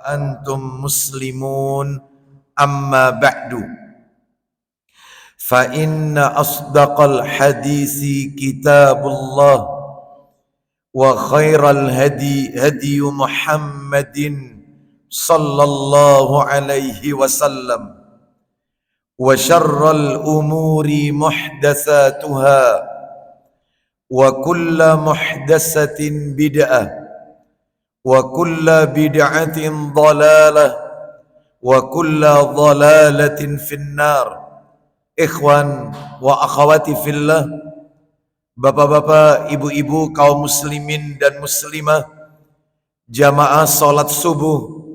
وأنتم مسلمون أما بعد فإن أصدق الحديث كتاب الله وخير الهدي هدي محمد صلى الله عليه وسلم وشر الأمور محدثاتها وكل محدثة بدعة وكل بدعة ضلالة وكل ضلالة في النار. Ikhwan wa akhwati fillah, bapak-bapak, ibu-ibu, kaum muslimin dan muslimah, jamaah salat subuh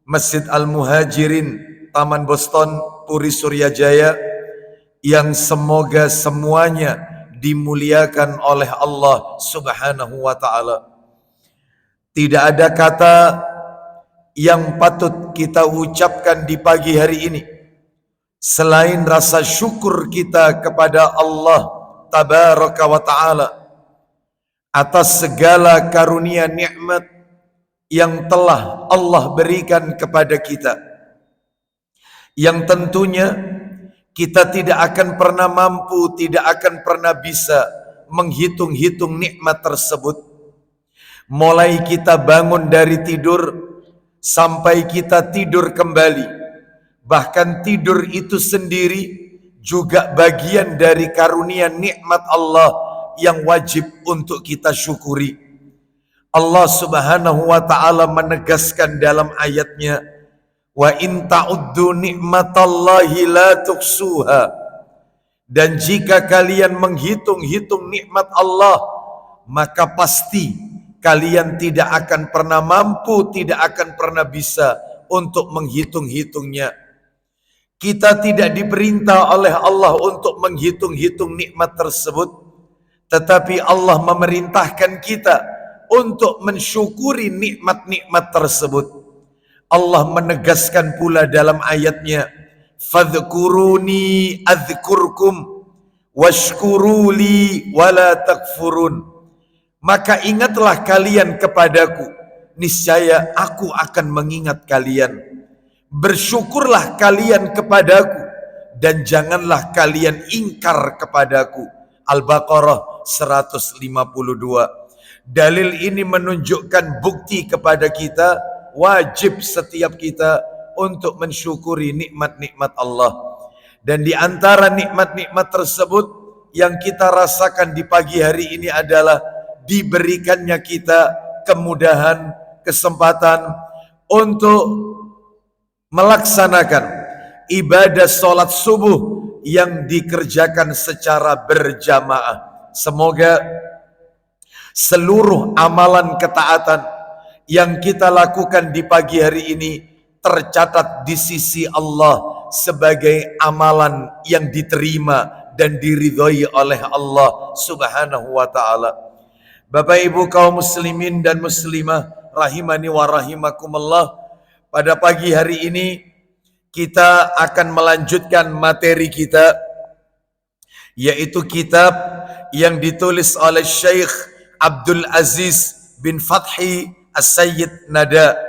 Masjid Al-Muhajirin, Taman Boston, Puri Suryajaya, yang semoga semuanya dimuliakan oleh Allah Subhanahu wa ta'ala. Tidak ada kata yang patut kita ucapkan di pagi hari ini selain rasa syukur kita kepada Allah Tabaraka wa ta'ala atas segala karunia nikmat yang telah Allah berikan kepada kita, yang tentunya kita tidak akan pernah mampu, tidak akan pernah bisa menghitung-hitung nikmat tersebut. Mulai kita bangun dari tidur sampai kita tidur kembali, bahkan tidur itu sendiri juga bagian dari karunia nikmat Allah yang wajib untuk kita syukuri. Allah Subhanahu wa ta'ala menegaskan dalam ayatnya, wa in ta'uddu ni'matallahi la tuksuha, dan jika kalian menghitung-hitung nikmat Allah, maka pasti kalian tidak akan pernah mampu, tidak akan pernah bisa untuk menghitung-hitungnya. Kita tidak diperintah oleh Allah untuk menghitung-hitung nikmat tersebut, tetapi Allah memerintahkan kita untuk mensyukuri nikmat-nikmat tersebut. Allah menegaskan pula dalam ayatnya, fadhkuruni adzkurkum washkuruli wala takfurun. Maka ingatlah kalian kepadaku, niscaya aku akan mengingat kalian. Bersyukurlah kalian kepadaku dan janganlah kalian ingkar kepadaku. Al-Baqarah 152. Dalil ini menunjukkan bukti kepada kita, wajib setiap kita untuk mensyukuri nikmat-nikmat Allah. Dan di antara nikmat-nikmat tersebut yang kita rasakan di pagi hari ini adalah diberikannya kita kemudahan, kesempatan untuk melaksanakan ibadah sholat subuh yang dikerjakan secara berjamaah. Semoga seluruh amalan ketaatan yang kita lakukan di pagi hari ini tercatat di sisi Allah sebagai amalan yang diterima dan diridhoi oleh Allah Subhanahu wa ta'ala. Bapak Ibu kaum muslimin dan muslimah rahimani wa rahimakumullah, pada pagi hari ini kita akan melanjutkan materi kita, yaitu kitab yang ditulis oleh Syekh Abdul Aziz bin Fathi As-Sayyid Nada,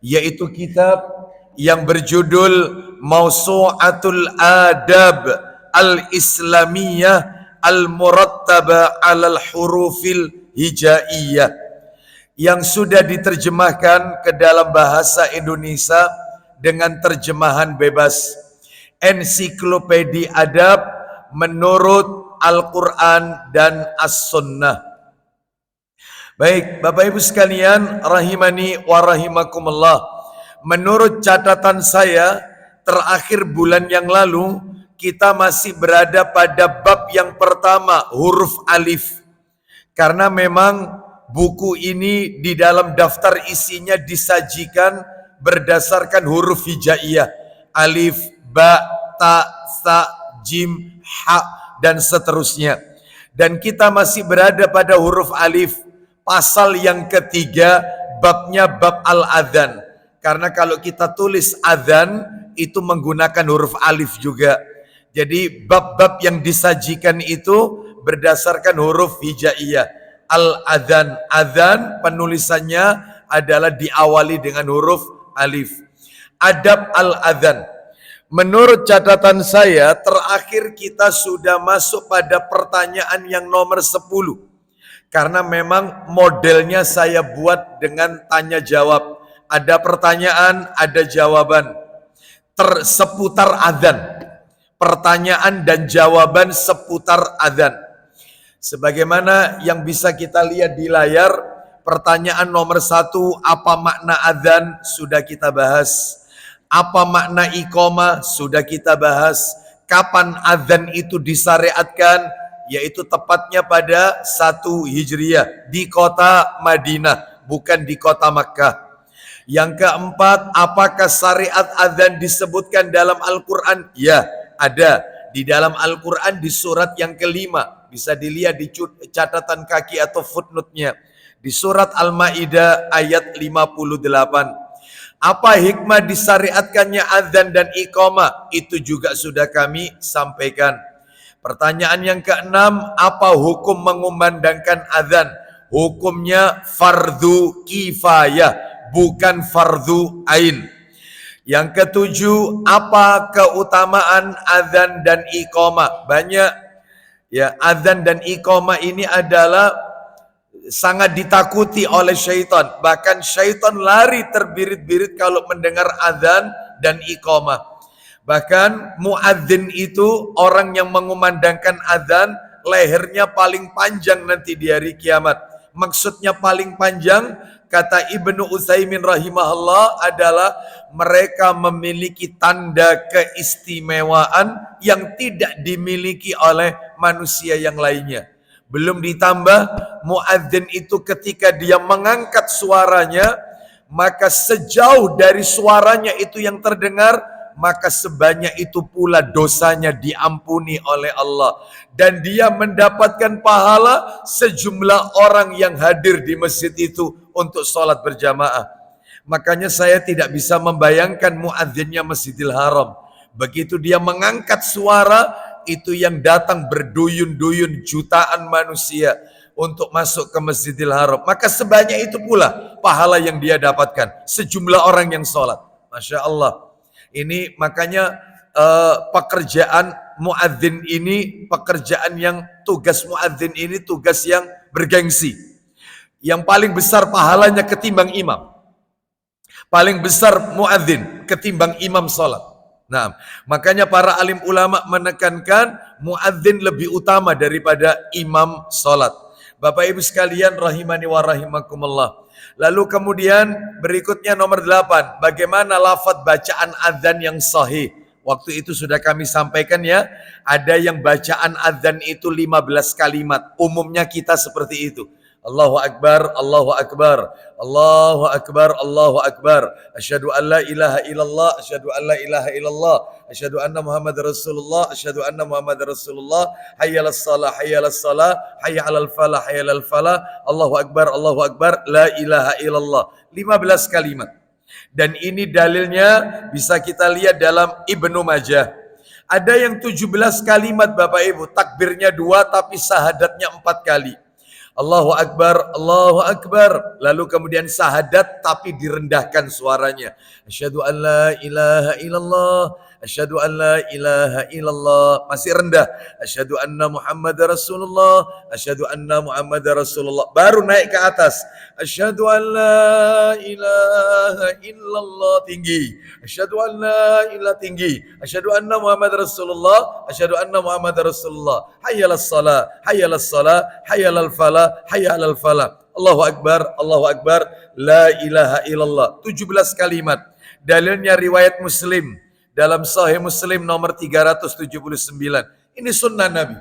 yaitu kitab yang berjudul Mawsu'atul Adab Al-Islamiyah Al-Murattaba Alal Hurufil Hijaiyah, yang sudah diterjemahkan ke dalam bahasa Indonesia dengan terjemahan bebas, Ensiklopedia Adab menurut Al-Quran dan As-Sunnah. Baik, Bapak Ibu sekalian, rahimani wa rahimakumullah, menurut catatan saya, terakhir bulan yang lalu, kita masih berada pada bab yang pertama, huruf alif. Karena memang buku ini di dalam daftar isinya disajikan berdasarkan huruf hijaiyah, alif, ba, ta, sa, jim, ha, dan seterusnya. Dan kita masih berada pada huruf alif, pasal yang ketiga, babnya bab al-adhan. Karena kalau kita tulis adhan, itu menggunakan huruf alif juga. Jadi bab-bab yang disajikan itu berdasarkan huruf hijaiyah. Al-adhan, adhan penulisannya adalah diawali dengan huruf alif. Adab al-adhan. Menurut catatan saya, terakhir kita sudah masuk pada pertanyaan yang nomor 10. Karena memang modelnya saya buat dengan tanya jawab. Ada pertanyaan, ada jawaban. Seputar adzan. Pertanyaan dan jawaban seputar adzan. Sebagaimana yang bisa kita lihat di layar, pertanyaan nomor 1, apa makna adzan? Sudah kita bahas. Apa makna iqamah? Sudah kita bahas. Kapan adzan itu disyariatkan? Yaitu tepatnya pada 1 Hijriah di kota Madinah, bukan di kota Makkah. Yang keempat, apakah syariat adzan disebutkan dalam Al-Quran? Ya, ada. Di dalam Al-Quran di surat yang kelima. Bisa dilihat di catatan kaki atau footnote-nya. Di surat Al-Ma'idah ayat 58. Apa hikmah disyariatkannya adzan dan iqamah? Itu juga sudah kami sampaikan. Pertanyaan yang keenam, apa hukum mengumandangkan adzan? Hukumnya fardu kifayah, bukan fardu ain. Yang ketujuh, apa keutamaan adzan dan iqamah? Banyak ya, adzan dan iqamah ini adalah sangat ditakuti oleh syaitan. Bahkan syaitan lari terbirit-birit kalau mendengar adzan dan iqamah. Bahkan muadzin itu orang yang mengumandangkan adzan, lehernya paling panjang nanti di hari kiamat. Maksudnya paling panjang, kata Ibnu Utsaimin rahimahullah, adalah mereka memiliki tanda keistimewaan yang tidak dimiliki oleh manusia yang lainnya. Belum ditambah, muadzin itu ketika dia mengangkat suaranya, maka sejauh dari suaranya itu yang terdengar, maka sebanyak itu pula dosanya diampuni oleh Allah. Dan dia mendapatkan pahala sejumlah orang yang hadir di masjid itu untuk sholat berjamaah. Makanya saya tidak bisa membayangkan muadzinnya Masjidil Haram. Begitu dia mengangkat suara, itu yang datang berduyun-duyun jutaan manusia untuk masuk ke Masjidil Haram. Maka sebanyak itu pula pahala yang dia dapatkan. Sejumlah orang yang sholat. Masya Allah. Ini makanya pekerjaan muadzin ini, pekerjaan yang tugas muadzin ini tugas yang bergengsi. Yang paling besar pahalanya ketimbang imam. Paling besar muadzin ketimbang imam sholat. Nah, makanya para alim ulama menekankan muadzin lebih utama daripada imam sholat. Bapak Ibu sekalian rahimani wa rahimakumullah. Lalu kemudian berikutnya nomor 8. Bagaimana lafaz bacaan adzan yang sahih? Waktu itu sudah kami sampaikan ya. Ada yang bacaan adzan itu 15 kalimat. Umumnya kita seperti itu. Allahu Akbar, Allahu Akbar, Allahu Akbar, Allahu Akbar. Asyhadu an la ilaha illallah, asyhadu an la ilaha illallah, asyhadu anna Muhammad Rasulullah, asyhadu anna Muhammad Rasulullah. Hayya 'alas shalah, hayya 'alas shalah, hayya 'alal falah, hayya 'alal falah. Allahu Akbar, Allahu Akbar, la ilaha illallah. 15 kalimat. Dan ini dalilnya bisa kita lihat dalam Ibnu Majah. Ada yang 17 kalimat Bapak Ibu, takbirnya 2 tapi syahadatnya 4 kali. Allahu Akbar, Allahu Akbar. Lalu kemudian syahadat tapi direndahkan suaranya. Asyhadu an la ilaha illallah, asyhadu an la ilaha illallah. Masih rendah. Asyhadu anna Muhammad Rasulullah, asyhadu anna Muhammad Rasulullah. Baru naik ke atas. Asyhadu an la ilaha illallah, tinggi. Asyhadu an la ilaha, tinggi. Asyhadu anna Muhammad Rasulullah, asyhadu anna Muhammad Rasulullah. Hayya 'alas shalah, hayya 'alas shalah, hayya 'alal falah, hayya 'alal falah. Allahu Akbar, Allahu Akbar, la ilaha illallah. 17 kalimat. Dalilnya riwayat Muslim. Dalam Sahih Muslim nomor 379. Ini sunnah Nabi.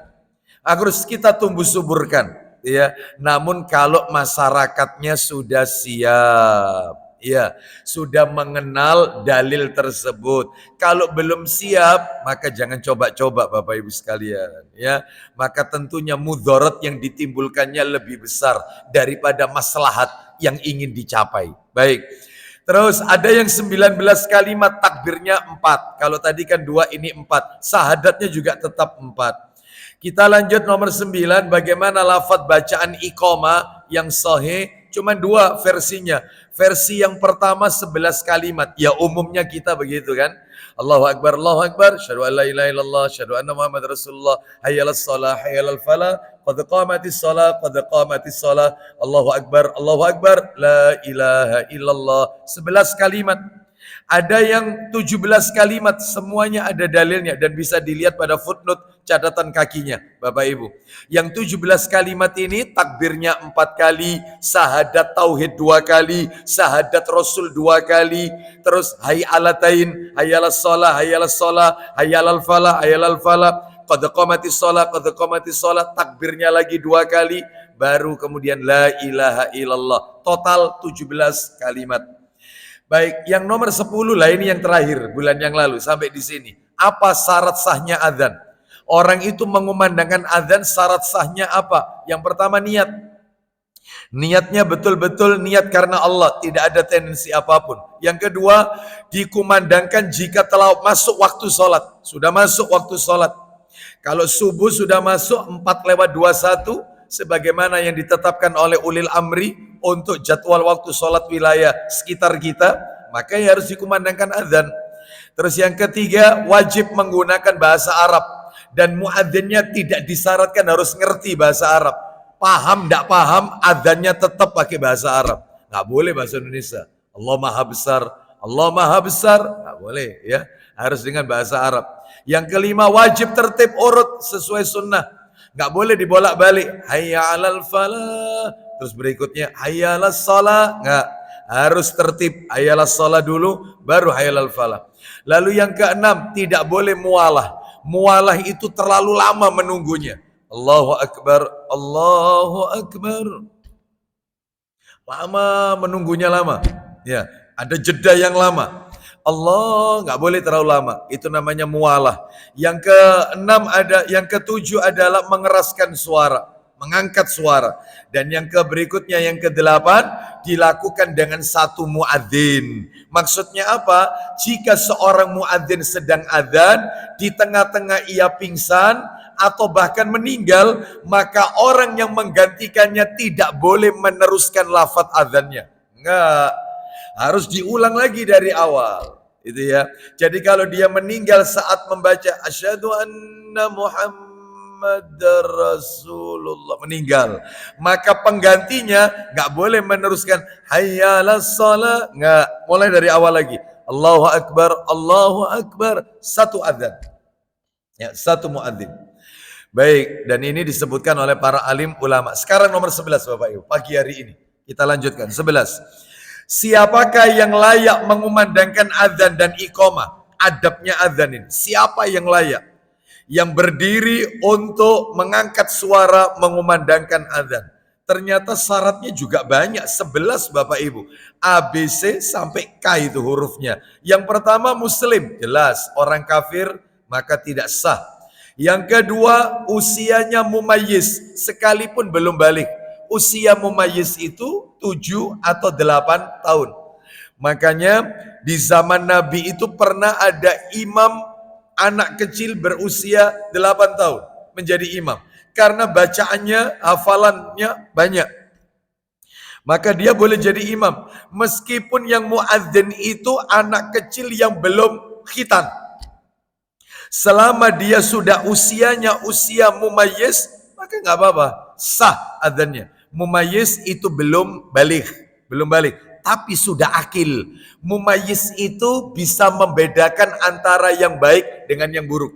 Harus kita tumbuh suburkan. Ya. Namun kalau masyarakatnya sudah siap. Ya, sudah mengenal dalil tersebut. Kalau belum siap, maka jangan coba-coba Bapak Ibu sekalian. Ya, maka tentunya mudarat yang ditimbulkannya lebih besar daripada maslahat yang ingin dicapai. Baik. Terus ada yang 19 kalimat, takbirnya 4. Kalau tadi kan 2, ini 4. Syahadatnya juga tetap 4. Kita lanjut nomor 9. Bagaimana lafaz bacaan iqamah yang sahih? Cuma 2 versinya. Versi yang pertama 11 kalimat. Ya umumnya kita begitu kan. Allahu Akbar, syahadu an la ilaha illallah, syahadu anna Muhammad Rasulullah, hayyalas shalah, hayyalal falah, qad qamatis shalah, qad qamatis shalah, Allahu Akbar, la ilaha illallah. 11 kalimat. Ada yang 17 kalimat, semuanya ada dalilnya dan bisa dilihat pada footnote catatan kakinya, Bapak Ibu. Yang 17 kalimat ini takbirnya 4 kali, syahadat tauhid 2 kali, syahadat rasul 2 kali, terus hayyalatain, hayyalas shalah, hayyalal falah, qad qamatis shalah, takbirnya lagi 2 kali, baru kemudian la ilaha illallah. Total 17 kalimat. Baik, yang nomor 10 lah ini yang terakhir bulan yang lalu sampai di sini. Apa syarat sahnya azan? Orang itu mengumandangkan azan, syarat sahnya apa? Yang pertama niat. Niatnya betul-betul niat karena Allah, tidak ada tendensi apapun. Yang kedua, dikumandangkan jika telah masuk waktu sholat. Sudah masuk waktu sholat. Kalau subuh sudah masuk 4:21, sebagaimana yang ditetapkan oleh ulil amri untuk jadwal waktu sholat wilayah sekitar kita, maka harus dikumandangkan azan. Terus yang ketiga, wajib menggunakan bahasa Arab dan muadzinnya tidak disyaratkan harus ngerti bahasa Arab. Paham tidak paham, azannya tetap pakai bahasa Arab. Nggak boleh bahasa Indonesia. Allah Maha Besar, nggak boleh ya. Harus dengan bahasa Arab. Yang kelima, wajib tertib urut sesuai sunnah. Nggak boleh dibolak-balik. Hayya 'alal falah. Terus berikutnya hayyalas shalah. Nggak. Harus tertib. Hayyalas shalah dulu, baru hayyalal falah. Lalu yang keenam, tidak boleh mualah. Mualah itu terlalu lama menunggunya. Allahu Akbar. Lama menunggunya lama. Ya, ada jeda yang lama. Allah nggak boleh terlalu lama. Itu namanya mualah. Yang keenam yang ketujuh adalah mengeraskan suara, mengangkat suara. Dan yang berikutnya yang kedelapan dilakukan dengan satu muadzin. Maksudnya apa? Jika seorang muadzin sedang adzan, di tengah-tengah ia pingsan atau bahkan meninggal, maka orang yang menggantikannya tidak boleh meneruskan lafaz adzannya. Enggak. Harus diulang lagi dari awal. Itu ya. Jadi kalau dia meninggal saat membaca asyhadu anna Muhammadar Rasulullah, meninggal, maka penggantinya nggak boleh meneruskan hayyalas shalah, nggak, mulai dari awal lagi. Allahu Akbar, satu adzan. Ya, satu muadzin. Baik, dan ini disebutkan oleh para alim ulama. Sekarang nomor 11 Bapak Ibu, pagi hari ini. Kita lanjutkan, 11. Siapakah yang layak mengumandangkan azan dan iqamah? Adabnya azan ini. Siapa yang layak? Yang berdiri untuk mengangkat suara mengumandangkan azan. Ternyata syaratnya juga banyak. 11 Bapak Ibu. A, B, C sampai K itu hurufnya. Yang pertama muslim. Jelas. Orang kafir maka tidak sah. Yang kedua usianya mumayyiz. Sekalipun belum balik. Usia mumayyiz itu 7 atau 8 tahun. Makanya di zaman Nabi itu pernah ada imam anak kecil berusia 8 tahun menjadi imam. Karena bacaannya, hafalannya banyak. Maka dia boleh jadi imam. Meskipun yang muadzin itu anak kecil yang belum khitan. Selama dia sudah usianya usia mumayyiz, maka nggak apa-apa, sah adzannya. Mumayyiz itu belum balik, tapi sudah akil. Mumayyiz itu bisa membedakan antara yang baik dengan yang buruk.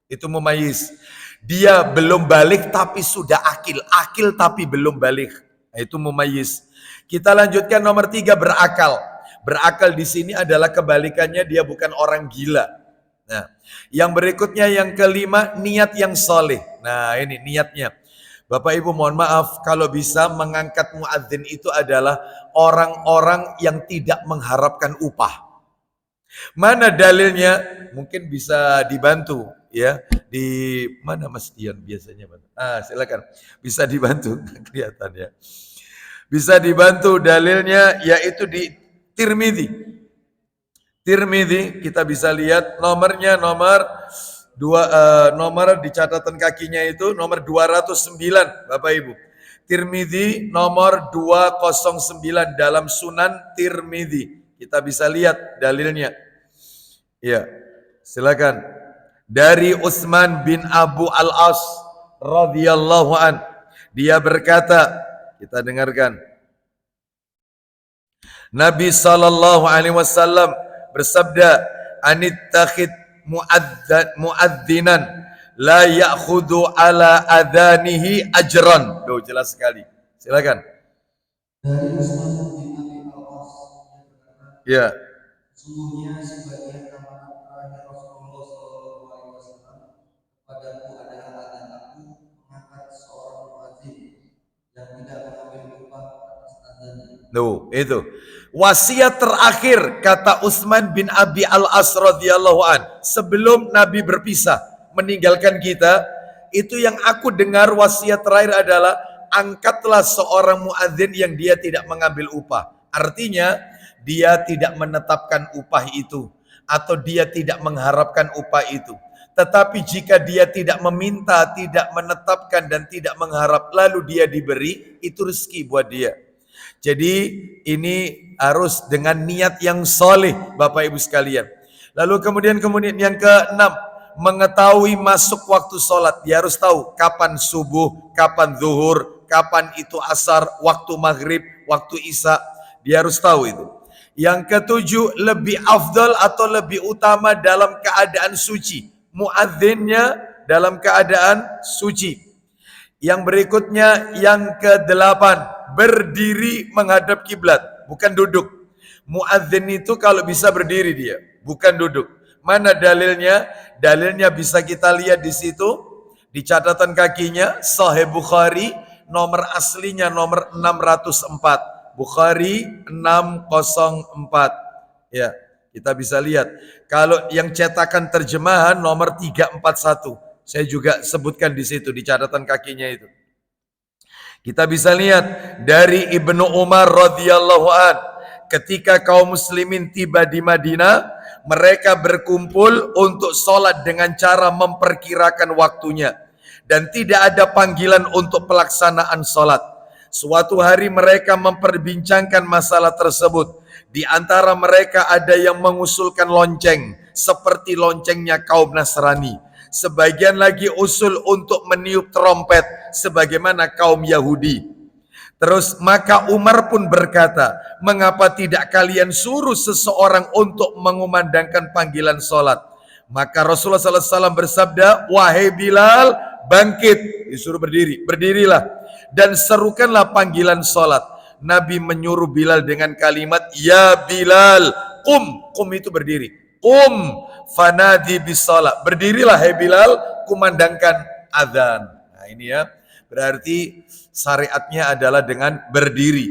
Itu mumayyiz. Dia belum balik tapi sudah akil, akil tapi belum balik. Itu mumayyiz. Kita lanjutkan nomor 3, berakal. Berakal di sini adalah kebalikannya, dia bukan orang gila. Nah, yang berikutnya yang kelima, niat yang soleh. Nah, ini niatnya. Bapak Ibu mohon maaf, kalau bisa mengangkat muadzin itu adalah orang-orang yang tidak mengharapkan upah. Mana dalilnya? Mungkin bisa dibantu ya. Di mana Mas Dian biasanya? Silakan. Bisa dibantu, kelihatan ya. Bisa dibantu dalilnya yaitu di Tirmidzi. Tirmidzi kita bisa lihat nomornya nomor di catatan kakinya itu nomor 209 Bapak Ibu. Tirmidzi nomor 209 dalam Sunan Tirmidzi. Kita bisa lihat dalilnya. Ya, silakan. Dari Utsman bin Abu Al-As radhiyallahu an, dia berkata, kita dengarkan. Nabi sallallahu alaihi wasallam bersabda, "Anittakhid muadzinan la ya'khudhu ala adanihi ajran." Tuh jelas sekali. Silakan. Dari Utsman bin Abi Al-As Ya. sesungguhnya sebagian amanat terakhir Rasulullah Shallallahu Alaihi Wasallam kepadaku adalah agar aku mengangkat seorang muadzin yang tidak mengambil upah atas azannya. Tuh, itu. Wasiat terakhir kata Utsman bin Abi Al-As radhiyallahu an sebelum Nabi berpisah meninggalkan kita, itu yang aku dengar wasiat terakhir adalah angkatlah seorang muadzin yang dia tidak mengambil upah. Artinya dia tidak menetapkan upah itu atau dia tidak mengharapkan upah itu. Tetapi jika dia tidak meminta, tidak menetapkan dan tidak mengharap lalu dia diberi, itu rezeki buat dia. Jadi ini harus dengan niat yang soleh, Bapak Ibu sekalian. Lalu kemudian yang keenam, mengetahui masuk waktu sholat. Dia harus tahu kapan subuh, kapan zuhur, kapan itu asar, waktu maghrib, waktu isya. Dia harus tahu itu. Yang ketujuh, lebih afdal atau lebih utama dalam keadaan suci. Muadzinnya dalam keadaan suci. Yang berikutnya, yang kedelapan, berdiri menghadap kiblat, bukan duduk. Muadzin itu kalau bisa berdiri dia, bukan duduk. Mana dalilnya? Dalilnya bisa kita lihat di situ, di catatan kakinya, Sahih Bukhari, nomor aslinya nomor 604. Bukhari 604. Ya, kita bisa lihat. Kalau yang cetakan terjemahan nomor 341. Saya juga sebutkan di situ di catatan kakinya itu. Kita bisa lihat dari Ibnu Umar radhiyallahu an, ketika kaum muslimin tiba di Madinah, mereka berkumpul untuk sholat dengan cara memperkirakan waktunya dan tidak ada panggilan untuk pelaksanaan sholat. Suatu hari mereka memperbincangkan masalah tersebut. Di antara mereka ada yang mengusulkan lonceng seperti loncengnya kaum Nasrani. Sebagian lagi usul untuk meniup trompet sebagaimana kaum Yahudi. Terus maka Umar pun berkata, mengapa tidak kalian suruh seseorang untuk mengumandangkan panggilan sholat? Maka Rasulullah SAW bersabda, wahai Bilal, bangkit, disuruh berdiri, berdirilah dan serukanlah panggilan sholat. Nabi menyuruh Bilal dengan kalimat, ya Bilal, kum itu berdiri. Fanadi bisalah, berdirilah hai Bilal, kumandangkan azan. Nah ini ya, berarti syariatnya adalah dengan berdiri.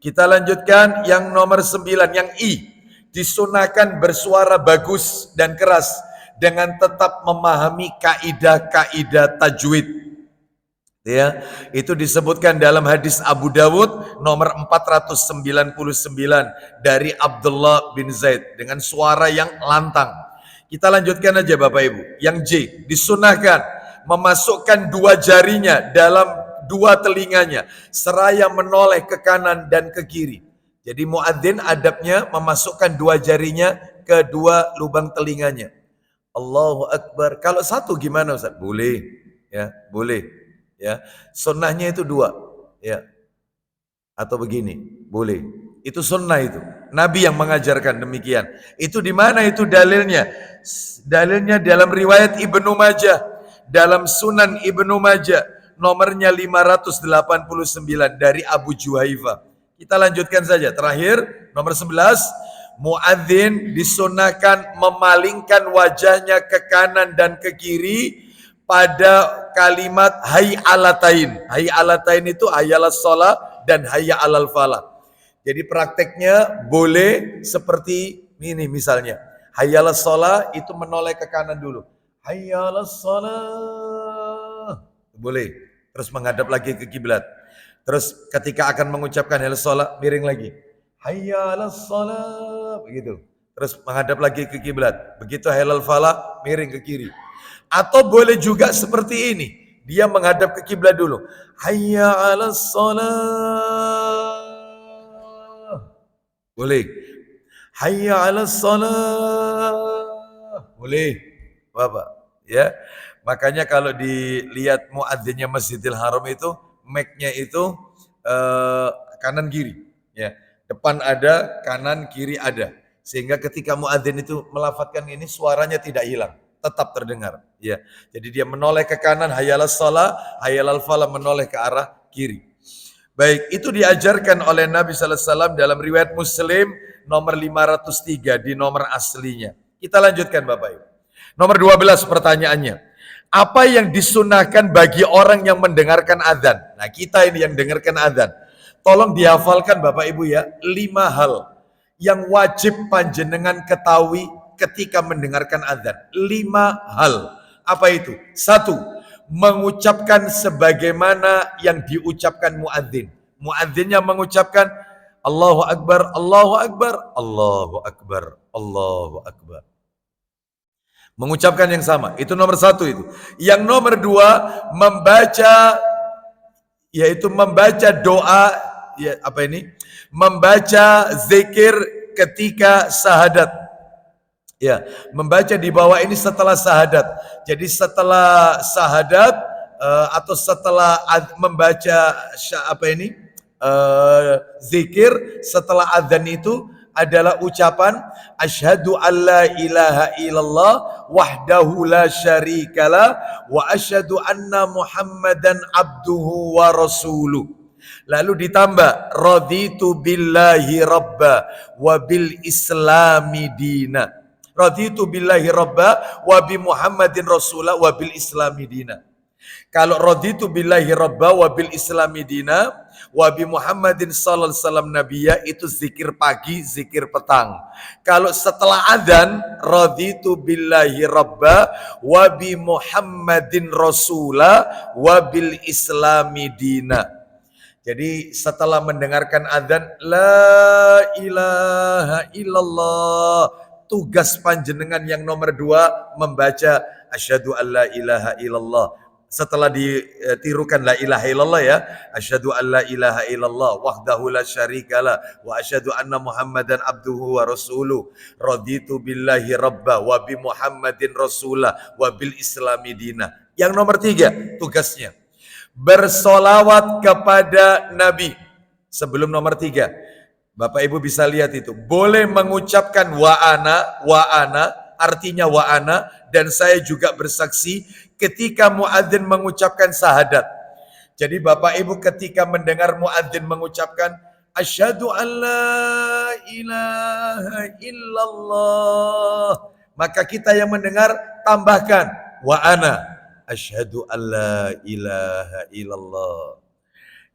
Kita lanjutkan yang nomor 9, yang I. Disunahkan bersuara bagus dan keras dengan tetap memahami kaidah-kaidah tajwid. Ya, itu disebutkan dalam hadis Abu Dawud nomor 499 dari Abdullah bin Zaid dengan suara yang lantang. Kita lanjutkan aja Bapak Ibu. Yang J, disunahkan memasukkan dua jarinya dalam dua telinganya seraya menoleh ke kanan dan ke kiri. Jadi muadzin adabnya memasukkan dua jarinya ke dua lubang telinganya. Allahu Akbar. Kalau satu gimana Ustaz? Boleh, ya, boleh. Ya, sunnahnya itu dua, ya, atau begini, boleh. Itu sunnah itu. Nabi yang mengajarkan demikian. Itu di mana itu dalilnya? Dalilnya dalam riwayat Ibnu Majah, dalam Sunan Ibnu Majah, nomornya 589 dari Abu Juhaifah. Kita lanjutkan saja. Terakhir, nomor 11, muadzin disunahkan memalingkan wajahnya ke kanan dan ke kiri pada kalimat hayy alatain. Hayy alatain itu hayyalas shalah dan hayya alal falah. Jadi prakteknya boleh seperti ini misalnya. Hayyalas shalah itu menoleh ke kanan dulu. Hayyalas shalah. Boleh. Terus menghadap lagi ke kiblat. Terus ketika akan mengucapkan hayyalas shalah miring lagi. Hayyalas shalah begitu. Terus menghadap lagi ke kiblat. Begitu hayyal falah miring ke kiri. Atau boleh juga seperti ini. Dia menghadap ke kiblat dulu. Hayya 'alas shalah. Boleh. Hayya 'alas shalah. Boleh. Bapak, ya. Makanya kalau dilihat muadzinnya Masjidil Haram itu, mic-nya itu kanan kiri, ya. Depan ada, kanan kiri ada. Sehingga ketika muadzin itu melafadzkan ini suaranya tidak hilang, tetap terdengar, ya. Jadi dia menoleh ke kanan, hayyalas shalah, hayyalal falah, menoleh ke arah kiri. Baik, itu diajarkan oleh Nabi sallallahu alaihi wasallam dalam riwayat Muslim nomor 503 di nomor aslinya. Kita lanjutkan Bapak Ibu. Nomor 12 pertanyaannya. Apa yang disunahkan bagi orang yang mendengarkan azan? Nah, kita ini yang dengarkan azan. Tolong dihafalkan Bapak Ibu ya, 5 hal yang wajib panjenengan ketahui ketika mendengarkan azan. 5 hal. Apa itu? 1. Mengucapkan sebagaimana yang diucapkan muadzin. Muadzinnya mengucapkan Allahu Akbar, Allahu Akbar, Allahu Akbar, Allahu Akbar. Mengucapkan yang sama. Itu nomor 1 itu. Yang nomor 2, membaca, yaitu membaca doa, ya apa ini? Membaca zikir ketika syahadat. Ya, membaca di bawah ini setelah syahadat. Jadi setelah syahadat atau setelah membaca apa ini? Zikir setelah adzan itu adalah ucapan asyhadu alla ilaha illallah wahdahu la syarikalah wa asyhadu anna muhammadan abduhu wa rasuluh. Lalu ditambah raditu billahi rabba wa bil islami dina. Raditu billahi rabba wa bi muhammadin rasulah wa bil islami dina. Kalau raditu billahi rabba wa bil islami dina wa bi Muhammadin sallallahu alaihi wasallam nabiyya, itu zikir pagi, zikir petang. Kalau setelah adzan raditu billahi rabba wa bi Muhammadin rasula wa bil islami dina. Jadi setelah mendengarkan adzan la ilaha illallah, tugas panjenengan yang nomor 2 membaca asyhadu alla ilaha illallah. Setelah ditirukan la ilaha illallah ya, asyhadu alla ilaha illallah wahdahu la syarikalah wa asyhadu anna muhammadan abduhu wa rasuluh, raditu billahi rabba wa bi muhammadin rasulah wa bil islami dina. Yang nomor 3 tugasnya bersolawat kepada Nabi. Sebelum nomor 3, Bapak Ibu bisa lihat itu, boleh mengucapkan wa ana, artinya wa ana, dan saya juga bersaksi ketika muadzin mengucapkan syahadat. Jadi Bapak Ibu ketika mendengar muadzin mengucapkan asyhadu alla ilaha illallah, maka kita yang mendengar tambahkan wa ana asyhadu alla ilaha illallah.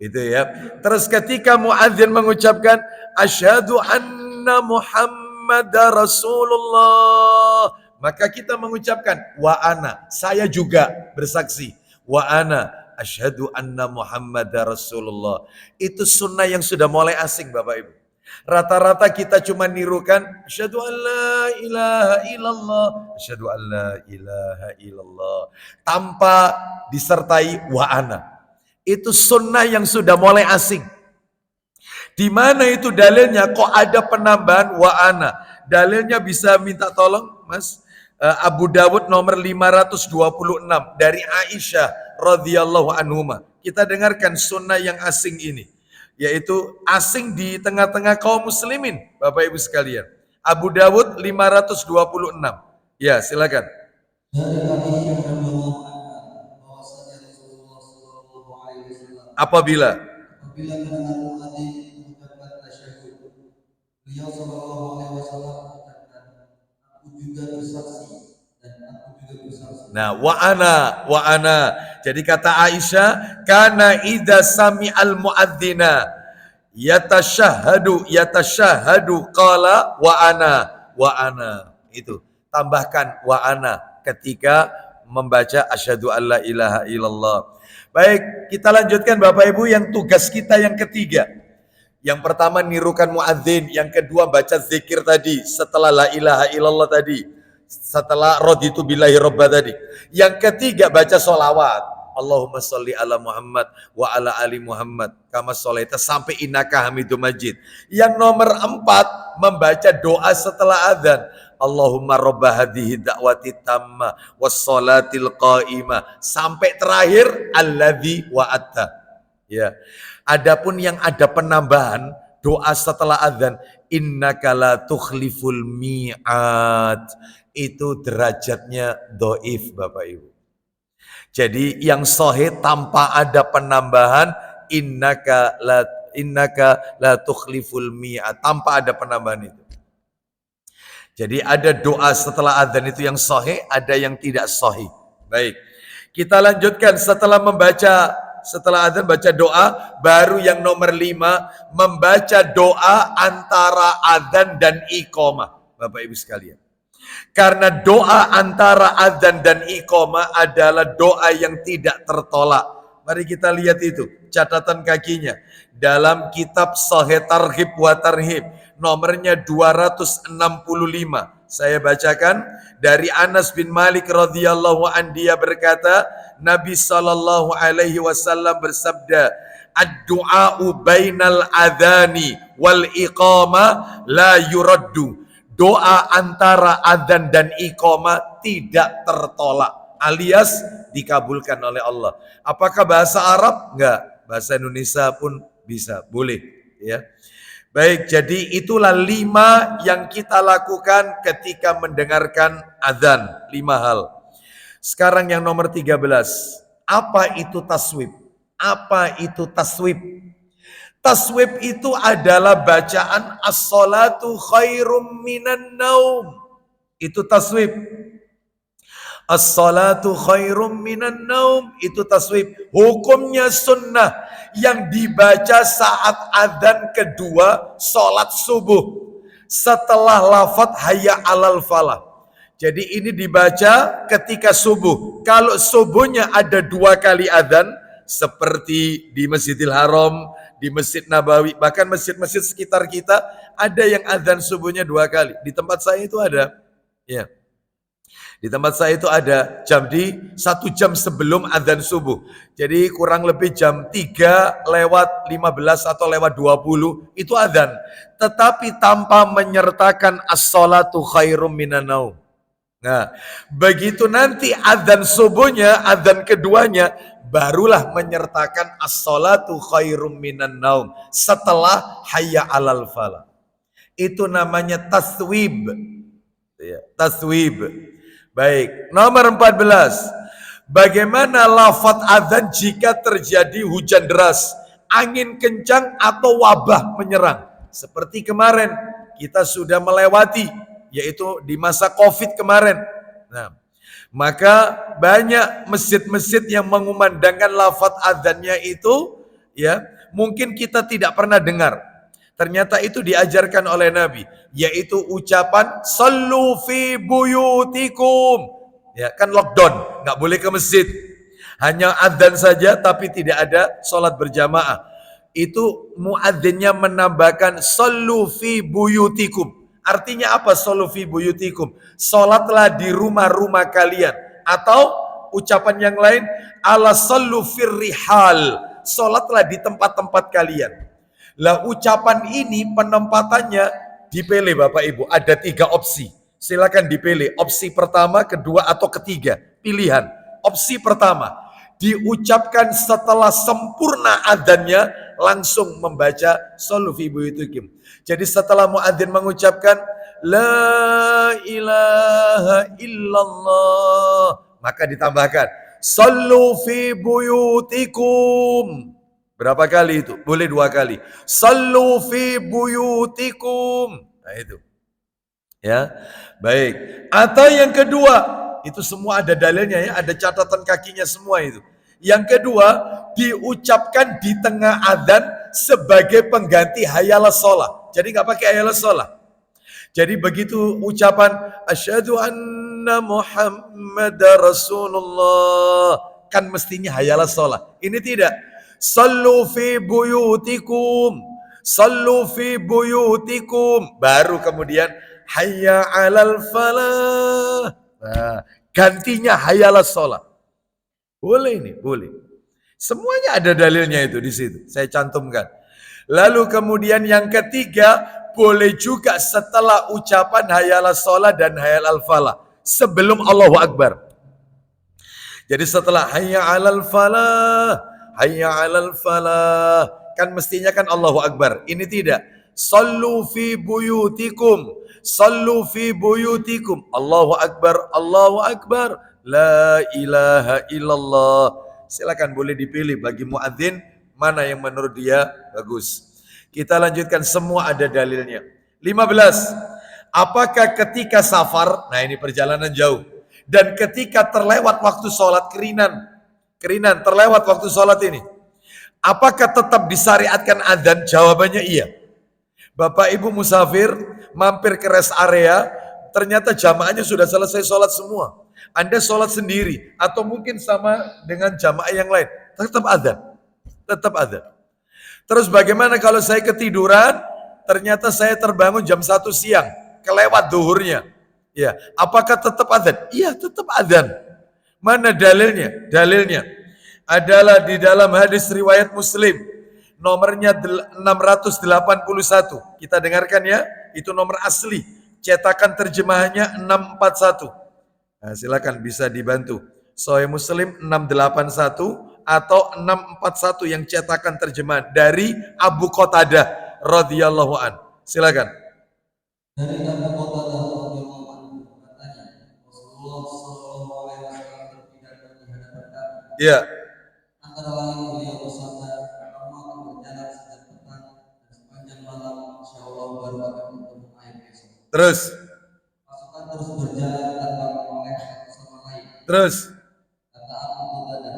Itu ya. Terus ketika muadzin mengucapkan asyhadu anna muhammadar rasulullah, maka kita mengucapkan wa ana, saya juga bersaksi, wa ana asyhadu anna muhammadar rasulullah. Itu sunnah yang sudah mulai asing Bapak Ibu. Rata-rata kita cuma nirukan asyhadu alla ilaha illallah, asyhadu alla ilaha illallah, tanpa disertai wa ana. Itu sunnah yang sudah mulai asing. Di mana itu dalilnya? Kok ada penambahan wa ana? Dalilnya bisa minta tolong Mas? Abu Dawud nomor 526 dari Aisyah radhiyallahu anhuma. Kita dengarkan sunnah yang asing ini, yaitu asing di tengah-tengah kaum muslimin, Bapak Ibu sekalian. Abu Dawud 526. Ya, silakan. Dari Aisyah radhiyallahu anha bahwasanya Rasulullah sallallahu alaihi wasallam Apabila mendengar muadzin mengucapkan tasyahud, beliau sallallahu alaihi wasallam mengatakan, aku juga bersaksi dan aku juga bersaksi. Nah, wa ana. Jadi kata Aisyah, kana idza sami'al muadzina yatashahhadu qala wa ana. Itu. Tambahkan wa ana ketika membaca asyhadu alla ilaha illallah. Baik, kita lanjutkan Bapak Ibu yang tugas kita yang ketiga. Yang pertama nirukan muadzin, yang kedua baca zikir tadi setelah la ilaha illallah tadi, setelah raditu billahi robba tadi. Yang ketiga baca solawat. Allahumma sholli ala Muhammad wa ala ali Muhammad kama sholaita sampai innaka hamidum majid. Yang nomor 4 membaca doa setelah adzan. Allahumma robba hadhihi da'wati tamma wassolatil qa'imah sampai terakhir alladzi wa'atta. Ya. Adapun yang ada penambahan doa setelah adzan, innaka la tukhliful mi'ad, itu derajatnya dhaif Bapak Ibu. Jadi yang sahih tanpa ada penambahan innaka la tukhliful mi'ad, tanpa ada penambahan itu. Jadi ada doa setelah adzan itu yang sahih, ada yang tidak sahih. Baik. Kita lanjutkan setelah adzan baca doa, baru yang nomor 5 membaca doa antara adzan dan iqamah. Bapak Ibu sekalian. Karena doa antara adzan dan iqamah adalah doa yang tidak tertolak. Mari kita lihat itu catatan kakinya dalam kitab Sahih Targhib wa Tarhib. Nomornya 265. Saya bacakan dari Anas bin Malik radhiyallahu an, dia berkata, Nabi sallallahu alaihi wasallam bersabda, "Ad-du'a'u bainal adhani wal iqamah la yuraddu." Doa antara adzan dan iqamah tidak tertolak, alias dikabulkan oleh Allah. Apakah bahasa Arab? Enggak, bahasa Indonesia pun bisa, boleh, ya. Baik, jadi itulah 5 yang kita lakukan ketika mendengarkan adzan. 5 hal. Sekarang yang nomor 13. Apa itu taswib? Apa itu taswib? Taswib itu adalah bacaan as-salatu khairum minan naum. Itu taswib. As-salatu khairum minan naum, itu taswib. Hukumnya sunnah yang dibaca saat adzan kedua salat subuh setelah lafaz hayya alal falah. Jadi ini dibaca ketika subuh. Kalau subuhnya ada 2 kali adzan seperti di Masjidil Haram, di Masjid Nabawi, bahkan masjid-masjid sekitar kita ada yang adzan subuhnya 2 kali. Di tempat saya itu ada. Ya. Di tempat saya itu ada 1 jam sebelum adzan subuh. Jadi kurang lebih jam 3:15 atau lewat 20 itu adzan. Tetapi tanpa menyertakan as-salatu khairum minan naum. Nah, begitu nanti adzan subuhnya, adzan keduanya, barulah menyertakan as-salatu khairum minan naum setelah hayya alal falah. Itu namanya taswib. Ya, taswib. Baik, nomor 14. Bagaimana lafaz adzan jika terjadi hujan deras, angin kencang atau wabah menyerang? Seperti kemarin kita sudah melewati, yaitu di masa Covid kemarin. Nah, maka banyak masjid-masjid yang mengumandangkan lafaz adzannya itu, ya, mungkin kita tidak pernah dengar. Ternyata itu diajarkan oleh Nabi, yaitu ucapan sallu fi buyutikum. Ya, kan lockdown, nggak boleh ke masjid. Hanya adzan saja tapi tidak ada sholat berjamaah. Itu muadzinnya menambahkan sallu fi buyutikum. Artinya apa sallu fi buyutikum? Sholatlah di rumah-rumah kalian. Atau ucapan yang lain, ala sallu fir rihal. Sholatlah di tempat-tempat kalian. Lah ucapan ini penempatannya dipilih Bapak Ibu. Ada 3 opsi. Silakan dipilih. Opsi pertama, kedua, atau ketiga. Pilihan. Opsi pertama, diucapkan setelah sempurna adzannya, langsung membaca shollu fi buyutikum. Jadi setelah muadzin mengucapkan la ilaha illallah, maka ditambahkan shollu fi buyutikum. Berapa kali itu? Boleh 2 kali. Sallu fi buyutikum. Nah itu. Ya. Baik. Atau yang kedua, itu semua ada dalilnya ya, ada catatan kakinya semua itu. Yang kedua, diucapkan di tengah adzan sebagai pengganti hayalas shalah. Jadi enggak pakai hayalas shalah. Jadi begitu ucapan asyhadu anna Muhammadar Rasulullah, kan mestinya hayalas shalah. Ini tidak. Sallu fi buyutikum. Sallu fi buyutikum. Baru kemudian hayya alal falah. Nah, gantinya hayalas shalah. Boleh nih, boleh. Semuanya ada dalilnya itu di situ. Saya cantumkan. Lalu kemudian yang ketiga, boleh juga setelah ucapan hayal sholat dan hayal al-falah. Sebelum Allahu Akbar. Jadi setelah hayya 'alal falah, hayya 'alal falah, kan mestinya kan Allahu Akbar. Ini tidak. Sallu fi buyutikum, sallu fi buyutikum. Allahu Akbar, Allahu Akbar. La ilaha illallah. Silakan boleh dipilih bagi muadzin mana yang menurut dia bagus. Kita lanjutkan, semua ada dalilnya. 15. Apakah ketika safar, nah ini perjalanan jauh, dan ketika terlewat waktu sholat kerinan terlewat waktu sholat ini, apakah tetap disyariatkan adzan? Jawabannya iya. Bapak ibu musafir mampir ke rest area, ternyata jamaahnya sudah selesai sholat semua. Anda sholat sendiri atau mungkin sama dengan jamaah yang lain, tetap adzan, tetap adzan. Terus bagaimana kalau saya ketiduran, ternyata saya terbangun jam 1 siang, kelewat duhurnya, ya, apakah tetap adzan? Iya, tetap adzan. Mana dalilnya? Dalilnya adalah di dalam hadis riwayat Muslim, nomornya 681. Kita dengarkan ya, itu nomor asli. Cetakan terjemahannya 641. Nah, silakan bisa dibantu. Sahih Muslim 681 atau 641 yang cetakan terjemahan dari Abu Qatadah radhiyallahu an. Silakan. Dari Abu Qatadah radhiyallahu anhu katanya, Rasulullah sallallahu alaihi wasallam berpidato di hadapan kami. Iya. Antara lain beliau bersabda, "Kamu akan berjalan sejak petang dan sepanjang malam, insyaallah baru akan bertemu air besok." Terus. Pasukan terus berjalan tanpa menoleh satu sama lain. Terus. Kata Abu Qatadah,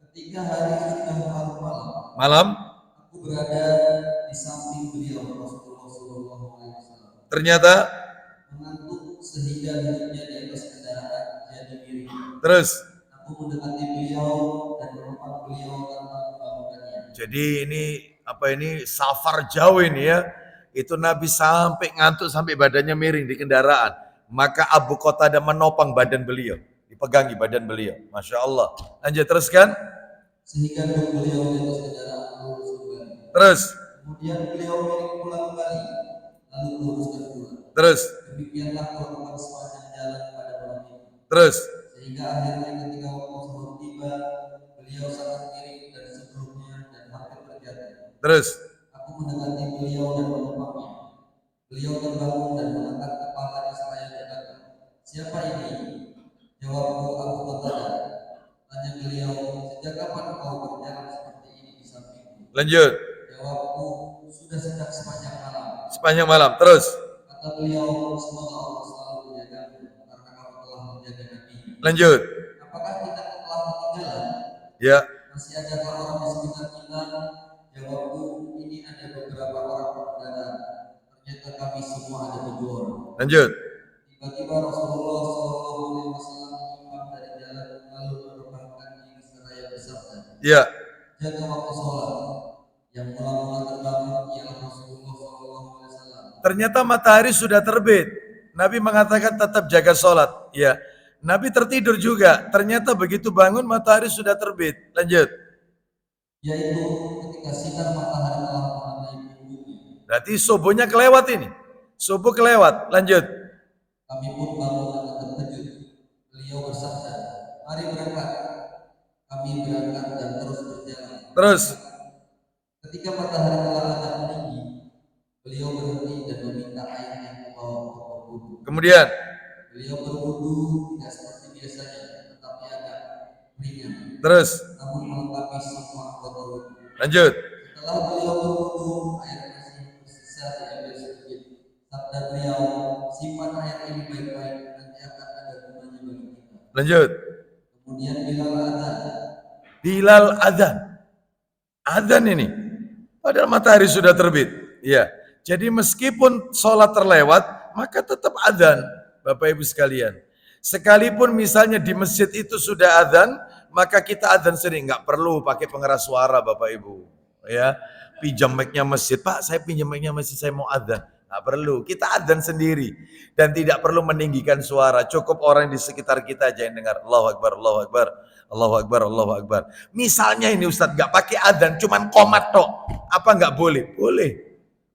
ketika hari sudah larut malam, aku berada di samping beliau Rasulullah sallallahu alaihi wasallam. Ternyata mengantuk sehingga duduknya di atas kendaraan jadi miring. Terus. Aku mendekati beliau dan menumpang beliau tanpa membangunkannya. Jadi ini safar jauh ini ya. Itu Nabi sampai ngantuk sampai badannya miring di kendaraan. Maka Abu Qatadah menopang badan beliau, dipegangi badan beliau. Masya Allah. Lanjut teruskan. Sehingga duduk beliau di atas kendaraan lurus kembali. Terus. Kemudian beliau miring pulang kembali, lalu luruskan pula. Terus. Demikianlah protokol sepanjang jalan pada malam itu. Terus. Sehingga akhirnya ketika waktu sahur tiba, beliau sangat miring dari sebelumnya dan hampir terjatuh. Terus. Aku mendekati beliau dan menumpangnya. Beliau terbangun dan mengangkat kepalanya seraya berkata, "Siapa ini?" Jawabku, "Abu Qatadah." Tanya beliau, "Sejak kapan kau berjalan seperti ini di sampingku?" Lanjut. Jawabku, "Sudah sejak sepanjang malam." Sepanjang malam. Terus. Kata beliau, "Semoga Allah selalu menjagamu karena kamu telah menjaga Nabi." Lanjut. Apakah kita telah ketinggalan? Ya. Masih adakah orang di sekitar kita? Jawabku, "Ini ada beberapa orang pengendara. Ternyata kami semua ada 7 orang." Lanjut. Tiba-tiba Rasulullah SAW menyimpang dari jalan lalu menerbangkan diri seraya bersabda, Ya. "Jaga waktu sholat." Yang mula-mula terbangun ialah Rasulullah SAW. Ternyata matahari sudah terbit. Nabi mengatakan tetap jaga sholat. Ya. Nabi tertidur juga. Ternyata begitu bangun matahari sudah terbit. Lanjut. Yaitu ketika sinar matahari telah mengenai punggungnya. Berarti subuhnya kelewat ini. Subuh kelewat. Lanjut. Kami pun bangun dengan terkejut. Beliau bersabda, "Mari berangkat." Kami berangkat dan terus berjalan. Terus. Ketika matahari telah agak meninggi, beliau berhenti dan meminta air yang membawa untuk berwudu. Kemudian. Beliau berwudu tidak seperti biasanya, tetapi agak ringan. Terus. Namun melengkapi semua anggota wudu. Lanjut. Setelah beliau berwudu, air masih tersisa diambil sedikit. Sabda beliau, "Simpan air ini baik-baik, nanti akan ada gunanya bagi kita." Lanjut. Kemudian Bilal adzan. Bilal adzan. Adzan ini. Padahal matahari sudah terbit. Ya. Jadi meskipun sholat terlewat, maka tetap adzan, Bapak Ibu sekalian. Sekalipun misalnya di masjid itu sudah adzan, maka kita adzan sendiri, nggak perlu pakai pengeras suara Bapak Ibu. Ya, pinjam mic-nya masjid, "Pak, saya pinjam mic-nya masjid, saya mau adzan." Nggak perlu. Kita adzan sendiri dan tidak perlu meninggikan suara. Cukup orang di sekitar kita aja yang dengar Allahu Akbar, Allahu Akbar, Allahu Akbar, Allahu Akbar. Misalnya ini Ustadz nggak pakai adzan, cuman komat tok. Apa nggak boleh? Boleh.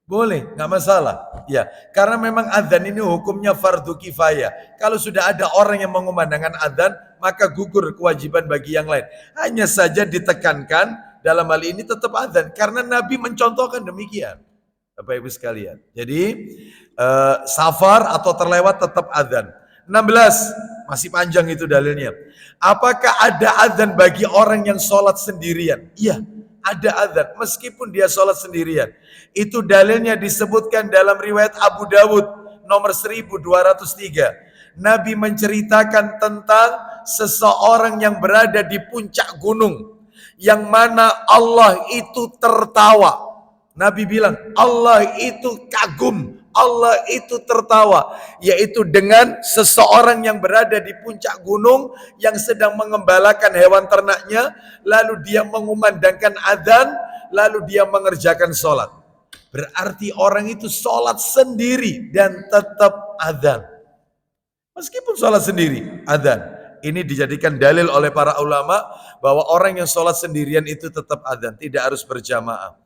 Boleh, nggak masalah. Ya, karena memang adzan ini hukumnya fardu kifayah. Kalau sudah ada orang yang mengumandangkan adzan, maka gugur kewajiban bagi yang lain. Hanya saja ditekankan dalam hal ini tetap adzan karena Nabi mencontohkan demikian. Bapak Ibu sekalian. Jadi safar atau terlewat tetap adzan. 16, masih panjang itu dalilnya. Apakah ada adzan bagi orang yang sholat sendirian? Iya, ada adzan meskipun dia sholat sendirian. Itu dalilnya disebutkan dalam riwayat Abu Dawud nomor 1203. Nabi menceritakan tentang seseorang yang berada di puncak gunung yang mana Allah itu tertawa. Nabi bilang Allah itu kagum, Allah itu tertawa, yaitu dengan seseorang yang berada di puncak gunung yang sedang mengembalakan hewan ternaknya, lalu dia mengumandangkan adzan, lalu dia mengerjakan sholat. Berarti orang itu sholat sendiri dan tetap adzan. Meskipun sholat sendiri, adzan. Ini dijadikan dalil oleh para ulama bahwa orang yang sholat sendirian itu tetap adzan, tidak harus berjamaah.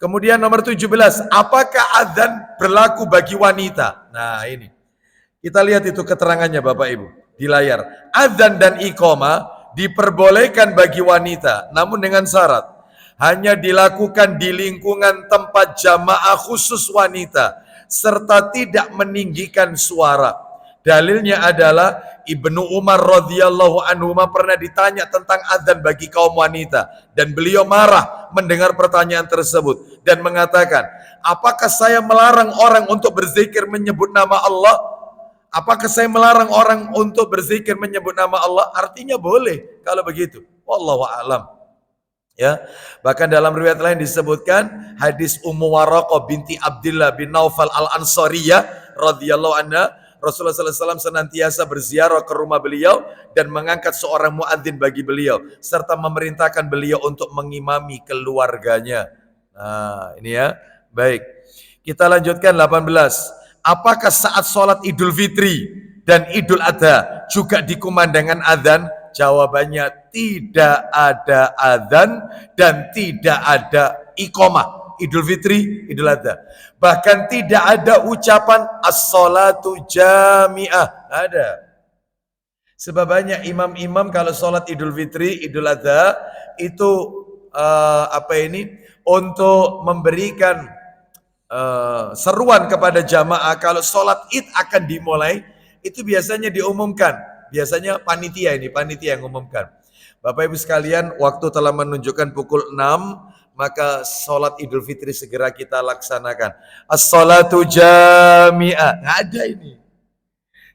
Kemudian nomor 17, apakah adzan berlaku bagi wanita? Nah ini, kita lihat itu keterangannya Bapak Ibu di layar. Adzan dan iqamah diperbolehkan bagi wanita, namun dengan syarat. Hanya dilakukan di lingkungan tempat jamaah khusus wanita, serta tidak meninggikan suara. Dalilnya adalah Ibnu Umar radhiyallahu anhu pernah ditanya tentang adzan bagi kaum wanita dan beliau marah mendengar pertanyaan tersebut dan mengatakan, apakah saya melarang orang untuk berzikir menyebut nama Allah? Apakah saya melarang orang untuk berzikir menyebut nama Allah? Artinya boleh kalau begitu. Wallahu a'lam. Ya, bahkan dalam riwayat lain disebutkan hadis Ummu Waraqah binti Abdullah bin Naufal al-Ansariyah radhiyallahu anha, Rasulullah SAW senantiasa berziarah ke rumah beliau dan mengangkat seorang muadzin bagi beliau serta memerintahkan beliau untuk mengimami keluarganya. Nah, ini ya. Baik. Kita lanjutkan 18. Apakah saat sholat Idul Fitri dan Idul Adha juga dikumandangkan adzan? Jawabannya tidak ada adzan dan tidak ada iqamah. Idul Fitri, Idul Adha. Bahkan tidak ada ucapan as-salatu jami'ah. Ada. Sebab banyak imam-imam kalau sholat Idul Fitri, Idul Adha itu untuk memberikan seruan kepada jamaah kalau sholat id akan dimulai, itu biasanya diumumkan. Biasanya panitia yang umumkan. Bapak Ibu sekalian, waktu telah menunjukkan pukul 6, maka sholat Idul Fitri segera kita laksanakan. As-salatu jami'ah. Nggak ada ini.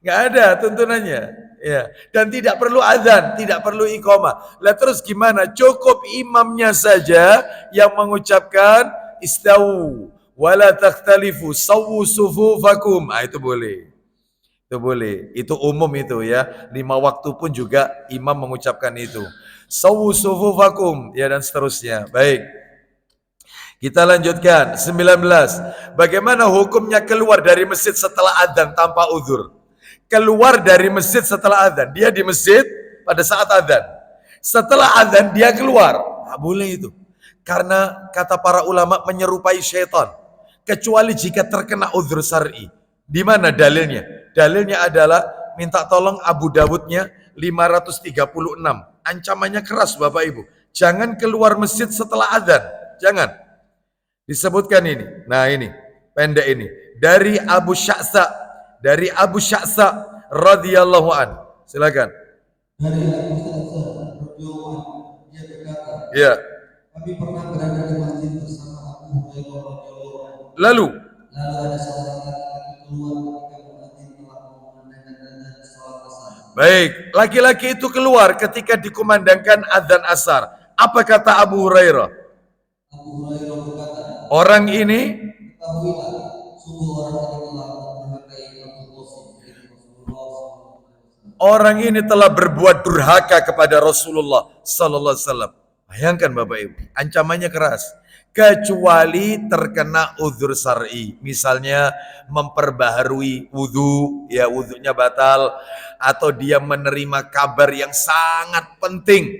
Nggak ada tuntunannya. Ya. Dan tidak perlu adzan, tidak perlu iqamah. Lah terus gimana? Cukup imamnya saja yang mengucapkan istawu wala takhtalifu sawwu sufufakum. Itu boleh. Itu boleh. Itu umum itu ya. 5 waktu pun juga imam mengucapkan itu. Sawwu sufufakum ya dan seterusnya. Baik. Kita lanjutkan 19. Bagaimana hukumnya keluar dari masjid setelah adzan tanpa uzur? Keluar dari masjid setelah adzan. Dia di masjid pada saat adzan. Setelah adzan dia keluar. Nggak boleh itu. Karena kata para ulama menyerupai syaitan. Kecuali jika terkena uzur syar'i. Di mana dalilnya? Dalilnya adalah minta tolong Abu Dawudnya 536. Ancamannya keras Bapak Ibu. Jangan keluar masjid setelah adzan. Jangan. Disebutkan ini. Nah ini, pendek ini. Dari Abu Sya'sa radhiyallahu an. Silakan. Dari Abu Sya'sa radhiyallahu an, dia berkata, ya, kami pernah berada di masjid bersama Abu Hurairah radhiyallahu an. Lalu ada seorang laki-laki keluar ketika muadzin telah mengumandangkan adzan salat asar. Baik, laki-laki itu keluar ketika dikumandangkan adzan asar. Apa kata Abu Hurairah? Abu Hurairah berkata, orang ini, ketahuilah, sungguh orang ini telah mendurhakai Abu Qasim, yaitu Rasulullah SAW. Orang ini telah berbuat durhaka kepada Rasulullah sallallahu alaihi wasallam. Bayangkan Bapak Ibu, ancamannya keras. kecuali terkena uzur syar'i, misalnya memperbaharui wudhu, ya wudhunya batal, atau dia menerima kabar yang sangat penting,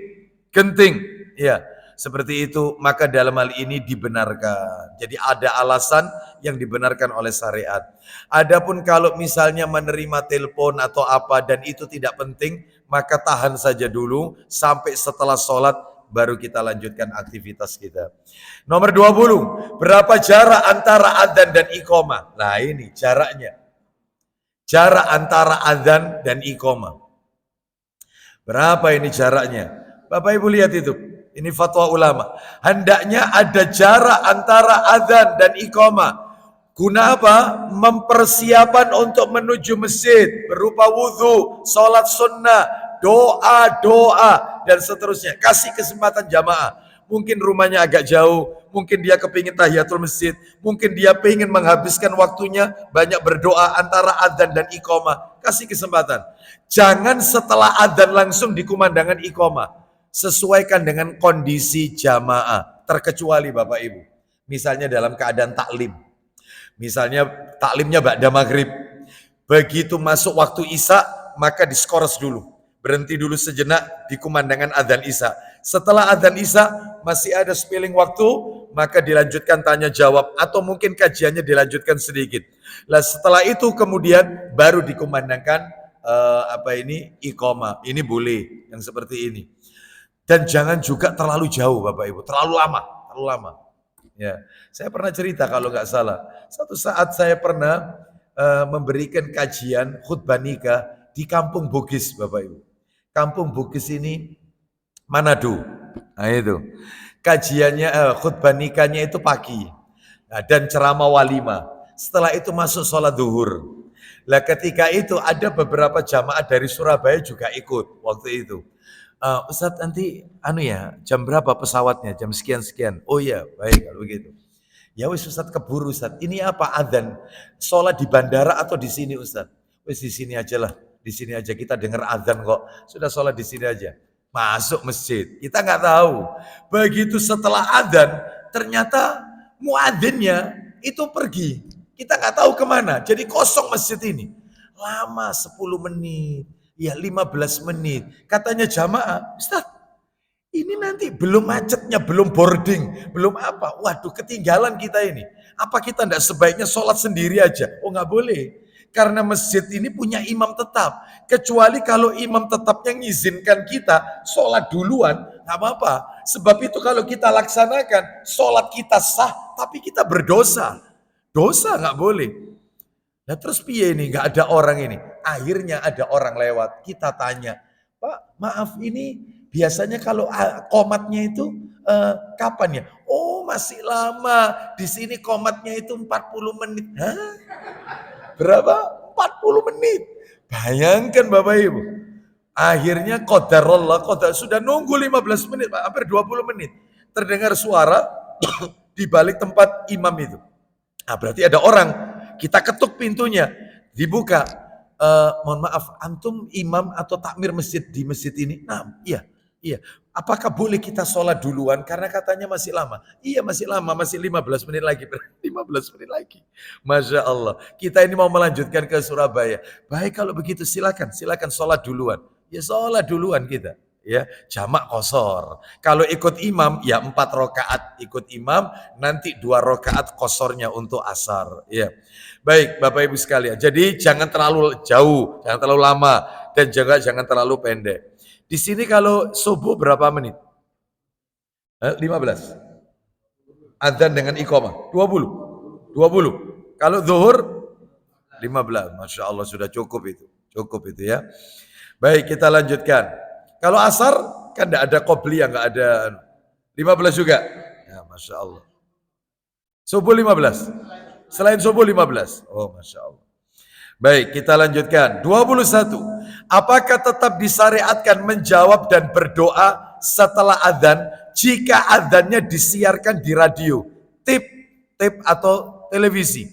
genting, ya seperti itu, maka dalam hal ini dibenarkan. Jadi ada alasan yang dibenarkan oleh syariat. Adapun kalau misalnya menerima telepon atau apa dan itu tidak penting, maka tahan saja dulu sampai setelah sholat baru kita lanjutkan aktivitas kita. Nomor 20, berapa jarak antara adzan dan iqamah? Nah ini jaraknya. Jarak antara adzan dan iqamah. Berapa ini jaraknya? Bapak Ibu lihat itu. Ini fatwa ulama. Hendaknya ada jarak antara adzan dan iqamah. Guna apa? Mempersiapan untuk menuju masjid berupa wudhu, sholat sunnah, doa, dan seterusnya. Kasih kesempatan jamaah. Mungkin rumahnya agak jauh, mungkin dia kepingin tahiyatul masjid, mungkin dia pengen menghabiskan waktunya banyak berdoa antara adzan dan iqamah. Kasih kesempatan. Jangan setelah adzan langsung dikumandangkan iqamah. Sesuaikan dengan kondisi jamaah. Terkecuali Bapak Ibu. Misalnya dalam keadaan taklim. Misalnya taklimnya ba'da maghrib. Begitu masuk waktu isya, maka diskors dulu. Berhenti dulu sejenak di kumandangan adzan isya. Setelah adzan isya masih ada sepiling waktu, maka dilanjutkan tanya jawab atau mungkin kajiannya dilanjutkan sedikit. Lah setelah itu kemudian baru dikumandangkan iqamah. Ini boleh yang seperti ini. Dan jangan juga terlalu jauh Bapak Ibu, terlalu lama. Ya, saya pernah cerita kalau nggak salah. Satu saat saya pernah memberikan kajian khutbah nikah di Kampung Bugis, Bapak Ibu. Kampung Bugis ini Manado. Nah itu. Kajiannya khutbah nikahnya itu pagi. Nah, dan ceramah walimah. Setelah itu masuk sholat zuhur. Lah ketika itu ada beberapa jamaah dari Surabaya juga ikut waktu itu. Ustadz nanti jam berapa pesawatnya? Jam sekian. Oh iya, baik kalau begitu. Ya wis Ustadz keburu Ustadz. Ini apa adzan? Sholat di bandara atau di sini Ustadz? Wis di sini aja lah. Di sini aja kita dengar adzan kok. Sudah sholat di sini aja. Masuk masjid. Kita nggak tahu. Begitu setelah adzan, ternyata muadzinnya itu pergi. Kita nggak tahu kemana. Jadi kosong masjid ini. Lama 10 menit. Ya 15 menit. Katanya jamaah, Ustaz, ini nanti belum macetnya, belum boarding, belum apa. Waduh ketinggalan kita ini. Apa kita tidak sebaiknya sholat sendiri aja? Oh nggak boleh. Karena masjid ini punya imam tetap. Kecuali kalau imam tetapnya ngizinkan kita sholat duluan, nggak apa-apa. Sebab itu kalau kita laksanakan, sholat kita sah, tapi kita berdosa. Dosa nggak boleh. Nah terus piye ini nggak ada orang ini. Akhirnya ada orang lewat. Kita tanya, Pak maaf ini biasanya kalau qomatnya itu kapan ya? Oh masih lama. Di sini qomatnya itu 40 menit. Hah? Berapa? 40 menit. Bayangkan Bapak Ibu. Akhirnya qadarullah, sudah nunggu 15 menit, hampir 20 menit. Terdengar suara di balik tempat imam itu. Nah berarti ada orang. Kita ketuk pintunya, dibuka. Mohon maaf, antum imam atau takmir masjid di masjid ini? Nah, iya. Apakah boleh kita sholat duluan? Karena katanya masih lama. Iya masih lama, masih 15 menit lagi. 15 menit lagi. Masya Allah. Kita ini mau melanjutkan ke Surabaya. Baik kalau begitu silakan sholat duluan. Ya sholat duluan kita. Ya, jamak kosor. Kalau ikut imam, ya 4 rakaat ikut imam, nanti 2 rakaat kosornya untuk asar. Ya, baik Bapak Ibu sekalian. Jadi jangan terlalu jauh, jangan terlalu lama, dan juga jangan terlalu pendek. Di sini kalau subuh berapa menit? 15. Adzan dengan iqamah 20. Kalau zuhur 15. Masya Allah sudah cukup itu ya. Baik kita lanjutkan. Kalau asar kan tidak ada qobliyah, nggak ada 15 juga. Ya, Masya Allah. Subuh 15. Selain subuh 15. Oh, Masya Allah. Baik, kita lanjutkan. 21. Apakah tetap disyariatkan menjawab dan berdoa setelah adzan jika adzannya disiarkan di radio, tip atau televisi?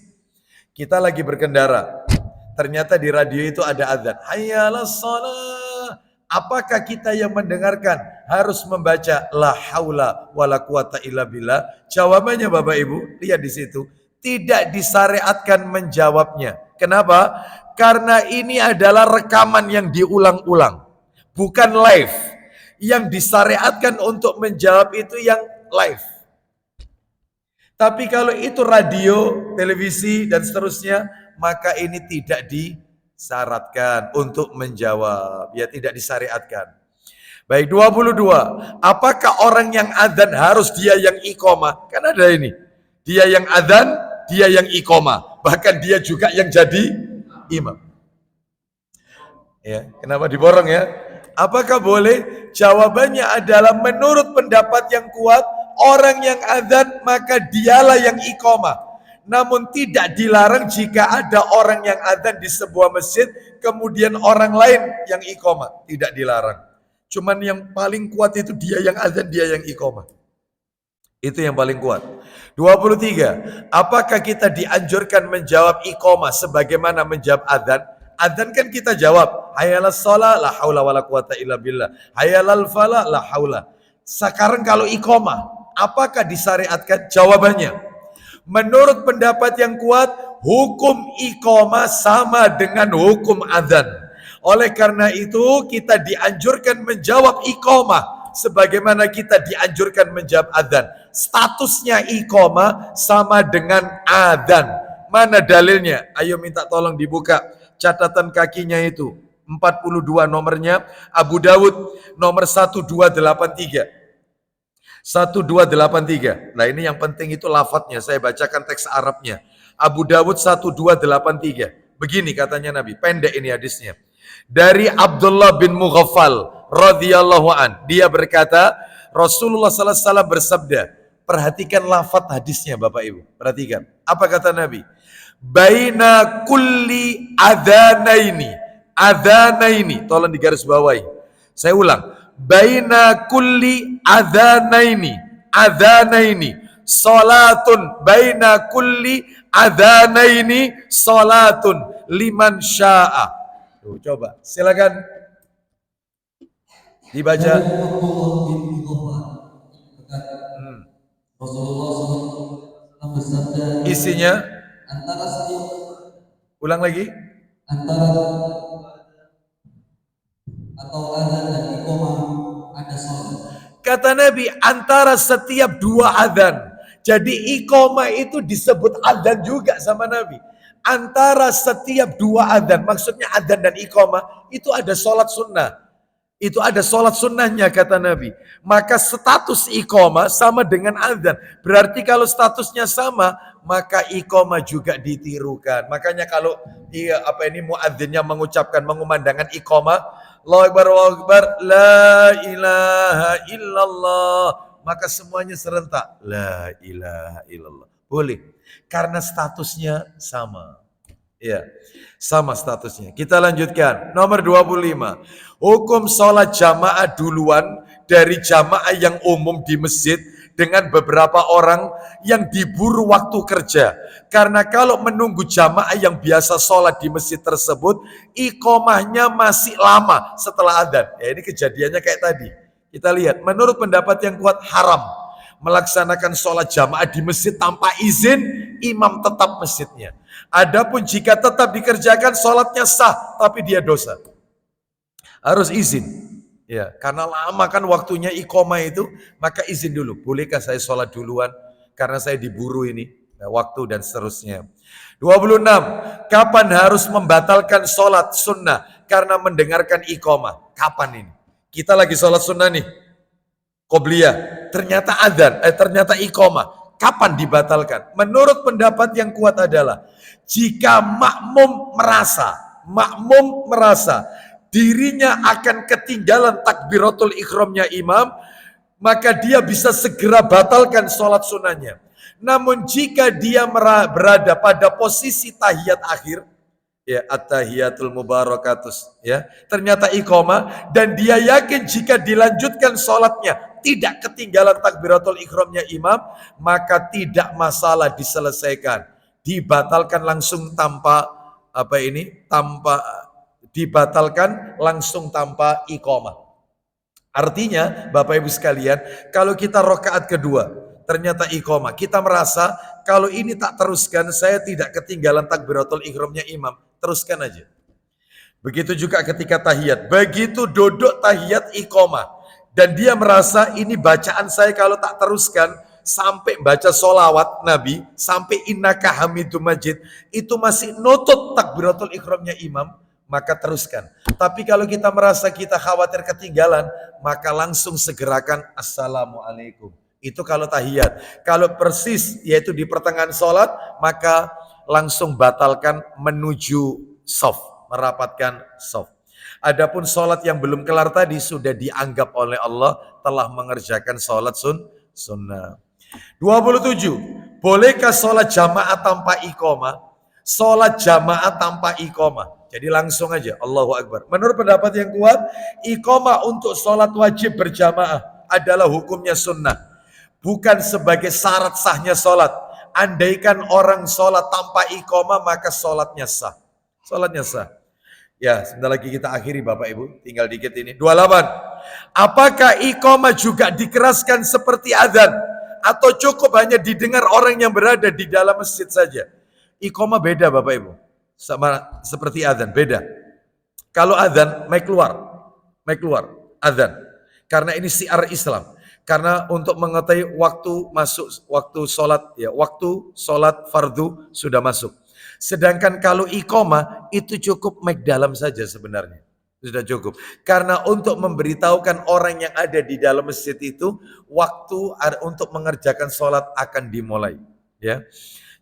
Kita lagi berkendara. Ternyata di radio itu ada adzan. Hayyalas shalah. Apakah kita yang mendengarkan harus membaca la haula wala quwata illa billah? Jawabannya Bapak Ibu, lihat di situ. Tidak disyariatkan menjawabnya. Kenapa? Karena ini adalah rekaman yang diulang-ulang, bukan live. Yang disyariatkan untuk menjawab itu yang live. Tapi kalau itu radio, televisi, dan seterusnya, maka ini tidak disyaratkan untuk menjawab. Ya, tidak disyariatkan. Baik, 22. Apakah orang yang adzan harus dia yang iqamah? Kan ada ini. Dia yang adzan, dia yang iqamah. Bahkan dia juga yang jadi imam. Ya, kenapa diborong ya? Apakah boleh? Jawabannya adalah menurut pendapat yang kuat, orang yang adzan maka dialah yang iqamah. Namun tidak dilarang jika ada orang yang adzan di sebuah masjid, kemudian orang lain yang iqamah. Tidak dilarang. Cuman yang paling kuat itu dia yang adzan, dia yang iqamah. Itu yang paling kuat. 23. Apakah kita dianjurkan menjawab iqamah sebagaimana menjawab adzan? Adzan kan kita jawab, hayalas sholat la haula wala quwata illa billah. Hayalal falah la haula. Sekarang kalau iqamah, apakah disyariatkan? Jawabannya, menurut pendapat yang kuat, hukum iqamah sama dengan hukum adzan. Oleh karena itu, kita dianjurkan menjawab iqamah sebagaimana kita dianjurkan menjawab adzan. Statusnya iqamah sama dengan adzan. Mana dalilnya? Ayo minta tolong dibuka catatan kakinya itu. 42 nomornya, Abu Dawud nomor 1283. 1283. Nah ini yang penting itu lafadznya, saya bacakan teks Arabnya. Abu Dawud 1283. Begini katanya Nabi, pendek ini hadisnya. Dari Abdullah bin Mughaffal radhiyallahu an, dia berkata, Rasulullah sallallahu alaihi wasallam bersabda, perhatikan lafadz hadisnya Bapak Ibu, perhatikan. Apa kata Nabi? Baina kulli adzanaini, tolong digaris bawahi. Saya ulang, baina kulli adzanaini salatun, baina kulli adzanaini salatun liman syaa. Tuh, coba silakan dibaca. Dari Abdullah bin Mughaffal berkata, Rasulullah SAW bersabda, Isinya, antara setiap ulang lagi. antara atau adzan dan iqamah ada sholat. Kata Nabi, antara setiap dua adzan. Jadi iqamah itu disebut adzan juga sama Nabi. Antara setiap dua adzan, maksudnya adzan dan iqamah, itu ada sholat sunnah. Itu ada sholat sunnahnya kata Nabi. Maka status iqamah sama dengan adzan. Berarti kalau statusnya sama, maka iqamah juga ditirukan. Makanya kalau muadzinnya mengucapkan mengumandangkan iqamah, Allahu Akbar, Allahu Akbar, la ilaha illallah, maka semuanya serentak la ilaha illallah. Boleh, karena statusnya sama. Ya, sama statusnya. Kita lanjutkan. Nomor 25. Hukum sholat jamaah duluan dari jamaah yang umum di masjid dengan beberapa orang yang diburu waktu kerja. Karena kalau menunggu jamaah yang biasa sholat di masjid tersebut, iqomahnya masih lama setelah adzan. Ya, ini kejadiannya kayak tadi. Kita lihat, menurut pendapat yang kuat haram melaksanakan sholat jamaah di masjid tanpa izin imam tetap masjidnya. Adapun jika tetap dikerjakan sholatnya sah, tapi dia dosa. Harus izin. Ya, karena lama kan waktunya iqomah itu, maka izin dulu. Bolehkah saya sholat duluan? Karena saya diburu ini, waktu dan seterusnya. 26. Kapan harus membatalkan sholat sunnah karena mendengarkan iqomah? Kapan ini? Kita lagi sholat sunnah nih, qobliyah. Ternyata adzan, ternyata iqomah. Kapan dibatalkan? Menurut pendapat yang kuat adalah jika makmum merasa dirinya akan ketinggalan takbiratul ihramnya imam, maka dia bisa segera batalkan sholat sunnahnya. Namun jika dia berada pada posisi tahiyat akhir, ya at-tahiyatul mubarakatus, ya ternyata iqamah, dan dia yakin jika dilanjutkan sholatnya tidak ketinggalan takbiratul ihramnya imam, maka tidak masalah diselesaikan, dibatalkan langsung tanpa dibatalkan langsung tanpa iqamah. Artinya Bapak Ibu sekalian, kalau kita rakaat kedua ternyata iqamah, kita merasa kalau ini tak teruskan saya tidak ketinggalan takbiratul ihramnya imam, teruskan aja. Begitu juga ketika tahiyat, begitu duduk tahiyat iqamah dan dia merasa ini bacaan saya kalau tak teruskan sampai baca solawat Nabi, sampai innaka hamidum majid, itu masih nutut takbiratul ihramnya imam, maka teruskan. Tapi kalau kita merasa kita khawatir ketinggalan, maka langsung segerakan assalamualaikum. Itu kalau tahiyat. Kalau persis yaitu di pertengahan sholat, maka langsung batalkan menuju shaf, merapatkan shaf. Adapun sholat yang belum kelar tadi sudah dianggap oleh Allah telah mengerjakan sholat sunnah. 27. Bolehkah sholat jamaah tanpa iqamah? Sholat jamaah tanpa iqamah. Jadi langsung aja Allahu Akbar. Menurut pendapat yang kuat, iqamah untuk sholat wajib berjamaah adalah hukumnya sunnah, bukan sebagai syarat sahnya sholat. Andaikan orang sholat tanpa iqamah maka sholatnya sah. Sholatnya sah. Ya, sebentar lagi kita akhiri Bapak Ibu, tinggal dikit ini. 28. Apakah iqamah juga dikeraskan seperti adzan atau cukup hanya didengar orang yang berada di dalam masjid saja? Iqamah beda Bapak Ibu. Sama seperti adzan, beda. Kalau adzan, mic keluar, adzan. Karena ini syiar Islam. Karena untuk mengetahui waktu masuk, waktu sholat, ya, waktu sholat fardu sudah masuk. Sedangkan kalau iqamah itu cukup mic dalam saja sebenarnya. Sudah cukup. Karena untuk memberitahukan orang yang ada di dalam masjid itu waktu untuk mengerjakan sholat akan dimulai. Ya.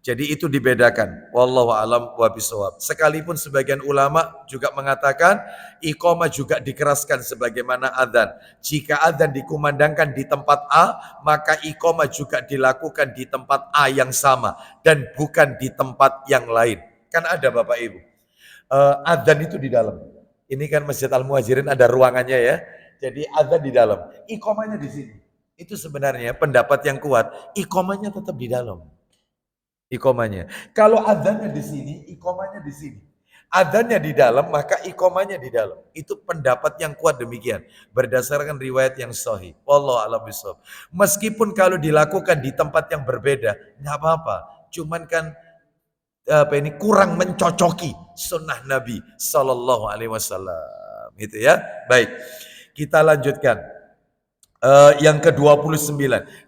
Jadi itu dibedakan. Wallahu a'lam wa bishawab. Sekalipun sebagian ulama juga mengatakan iqamah juga dikeraskan sebagaimana adzan. Jika adzan dikumandangkan di tempat A, maka iqamah juga dilakukan di tempat A yang sama dan bukan di tempat yang lain. Kan ada Bapak Ibu. Adzan itu di dalam. Ini kan Masjid Al-Muhajirin ada ruangannya ya. Jadi adzan di dalam. Iqamahnya di sini. Itu sebenarnya pendapat yang kuat. Iqamahnya tetap di dalam. Iqamahnya. Kalau adzannya di sini, iqamahnya di sini. Adzannya di dalam, maka iqamahnya di dalam. Itu pendapat yang kuat demikian. Berdasarkan riwayat yang sahih. Wallahu a'lam bishawab. Meskipun kalau dilakukan di tempat yang berbeda, nggak apa-apa. Cuman kan ini kurang mencocoki sunnah Nabi Sallallahu Alaihi Wasallam. Itu ya. Baik. Kita lanjutkan. Yang ke-29.